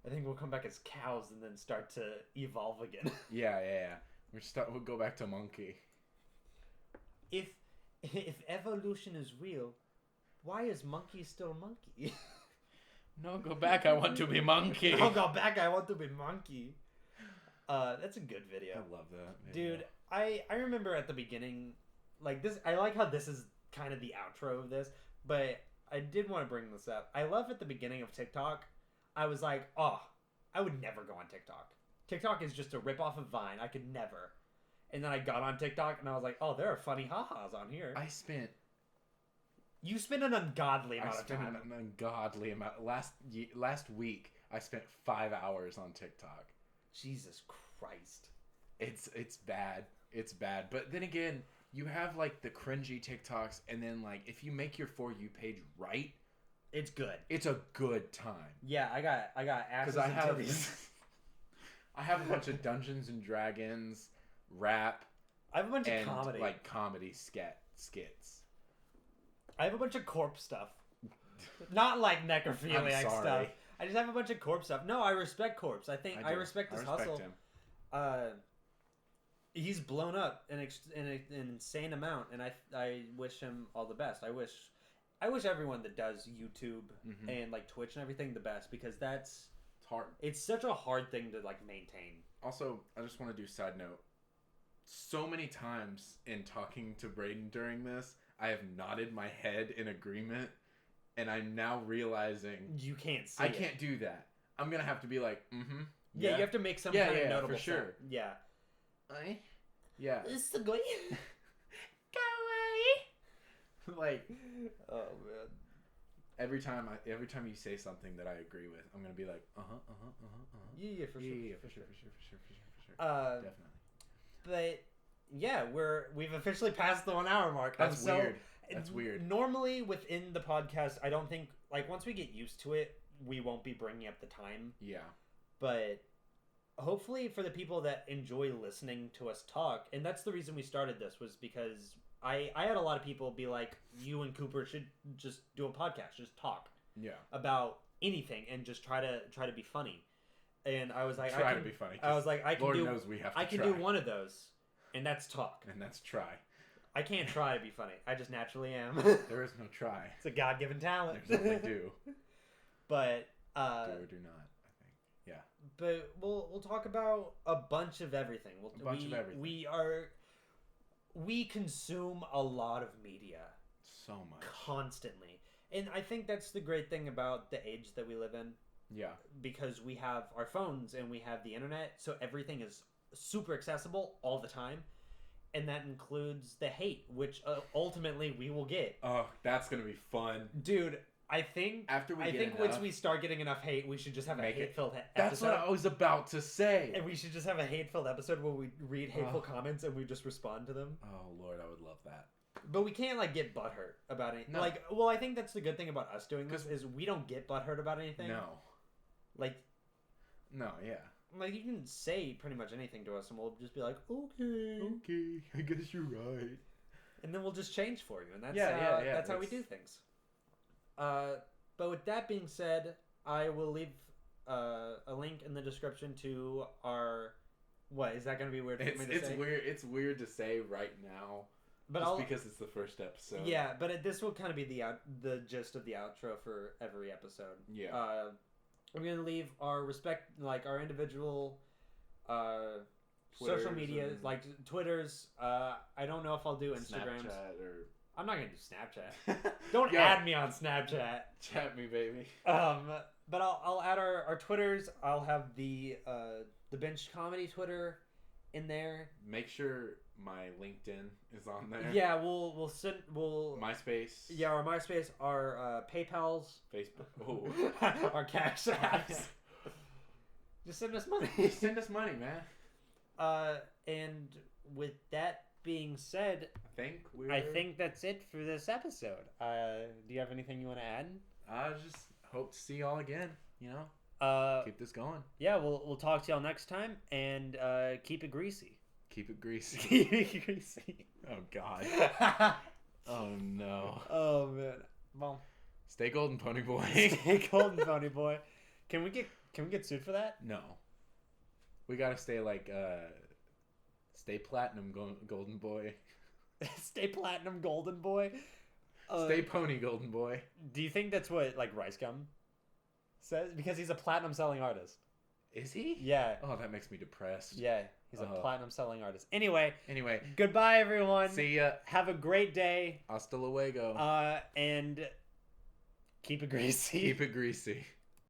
I think we'll come back as cows and then start to evolve again. Yeah. We'll go back to monkey. If evolution is real, why is monkey still monkey? No, go back. I want to be monkey. No, go back. I want to be monkey. That's a good video. I love that video. Dude, I remember at the beginning, like this. I like how this is kind of the outro of this, but I did want to bring this up. I love at the beginning of TikTok, I was like, oh, I would never go on TikTok. TikTok is just a ripoff of Vine. I could never. And then I got on TikTok and I was like, oh, there are funny ha-has on here. You spent an ungodly amount of time. I spent an ungodly amount. Last week, I spent 5 hours on TikTok. Jesus Christ. It's bad. It's bad. But then again, you have like the cringy TikToks, and then like if you make your For You page right, it's good. It's a good time. Yeah, I got asses and titties. I have a bunch of Dungeons and Dragons, rap. I have a bunch of comedy. Like comedy skits. I have a bunch of corpse stuff. Not like necrophiliac stuff. I just have a bunch of corpse stuff. No, I respect Corpse. I respect his hustle. Him. He's blown up in an insane amount, and I wish him all the best. I wish everyone that does YouTube and like Twitch and everything the best, because it's hard. It's such a hard thing to like maintain. Also, I just want to do a side note. So many times in talking to Braden during this, I have nodded my head in agreement, and I'm now realizing you can't see. I can't do that. I'm gonna have to be like, Yeah, you have to make some kind of notable for sure. Sound. Yeah. Yeah. It's the guy. Like, Oh man. every time you say something that I agree with, I'm gonna be like, Yeah, for sure. Yeah, for sure. Definitely. But yeah, we've officially passed the 1 hour mark. That's weird. That's weird. Normally within the podcast, I don't think like once we get used to it, we won't be bringing up the time. Yeah. But hopefully for the people that enjoy listening to us talk, and that's the reason we started this was because I had a lot of people be like, you and Cooper should just do a podcast, just talk about anything and just try to be funny. And I was like, try to be funny. I was like, Lord knows we have to I can do one of those, and that's talk. And that's try. I can't try to be funny. I just naturally am. There is no try. It's a God-given talent. There's nothing do. But do or do not, I think. Yeah. But we'll talk about a bunch of everything. A bunch of everything. We consume a lot of media. So much. Constantly. And I think that's the great thing about the age that we live in. Yeah. Because we have our phones and we have the internet, so everything is super accessible all the time. And that includes the hate, which ultimately we will get. Oh, that's going to be fun. Dude, I think once we start getting enough hate, we should just have a hate-filled episode. That's what I was about to say. And we should just have a hate-filled episode where we read hateful comments and we just respond to them. Oh, Lord, I would love that. But we can't, like, get butthurt about it. No. Like, well, I think that's the good thing about us doing this is we don't get butthurt about anything. No. Like... No, yeah. Like, you can say pretty much anything to us and we'll just be like, okay. Okay, I guess you're right. And then we'll just change for you. And that's, that's how we do things. But with that being said, I will leave a link in the description to our... What, is that going to be weird for me to say? It's weird to say right now. But just because it's the first episode. Yeah, but this will kind of be the gist of the outro for every episode. Yeah. I'm gonna leave our our individual social media, like Twitters. I don't know if I'll do Instagrams. Snapchat or... I'm not gonna do Snapchat. Don't add me on Snapchat. Chat me, baby. But I'll add our Twitters. I'll have the Bench Comedy Twitter in there. Make sure my LinkedIn is on there. Yeah, we'll MySpace. Yeah, our MySpace, our PayPal's, Facebook. Oh, our Cash Apps. Just send us money. Just send us money, man. And with that being said, I think that's it for this episode. Do you have anything you want to add? I just hope to see y'all again. You know, keep this going. Yeah, we'll talk to y'all next time, and keep it greasy. Keep it greasy. Keep it greasy. Oh God. Oh no. Oh man. Well, stay golden, pony boy. Stay golden, pony boy. Can we get sued for that? No. We gotta stay stay platinum, golden boy. Stay platinum, golden boy. Stay pony, golden boy. Do you think that's what Rice Gum says? Because he's a platinum selling artist. Is he? Yeah. Oh, that makes me depressed. Yeah, he's a platinum selling artist. Anyway. Goodbye, everyone. See ya. Have a great day. Hasta luego. And keep it greasy. Keep it greasy.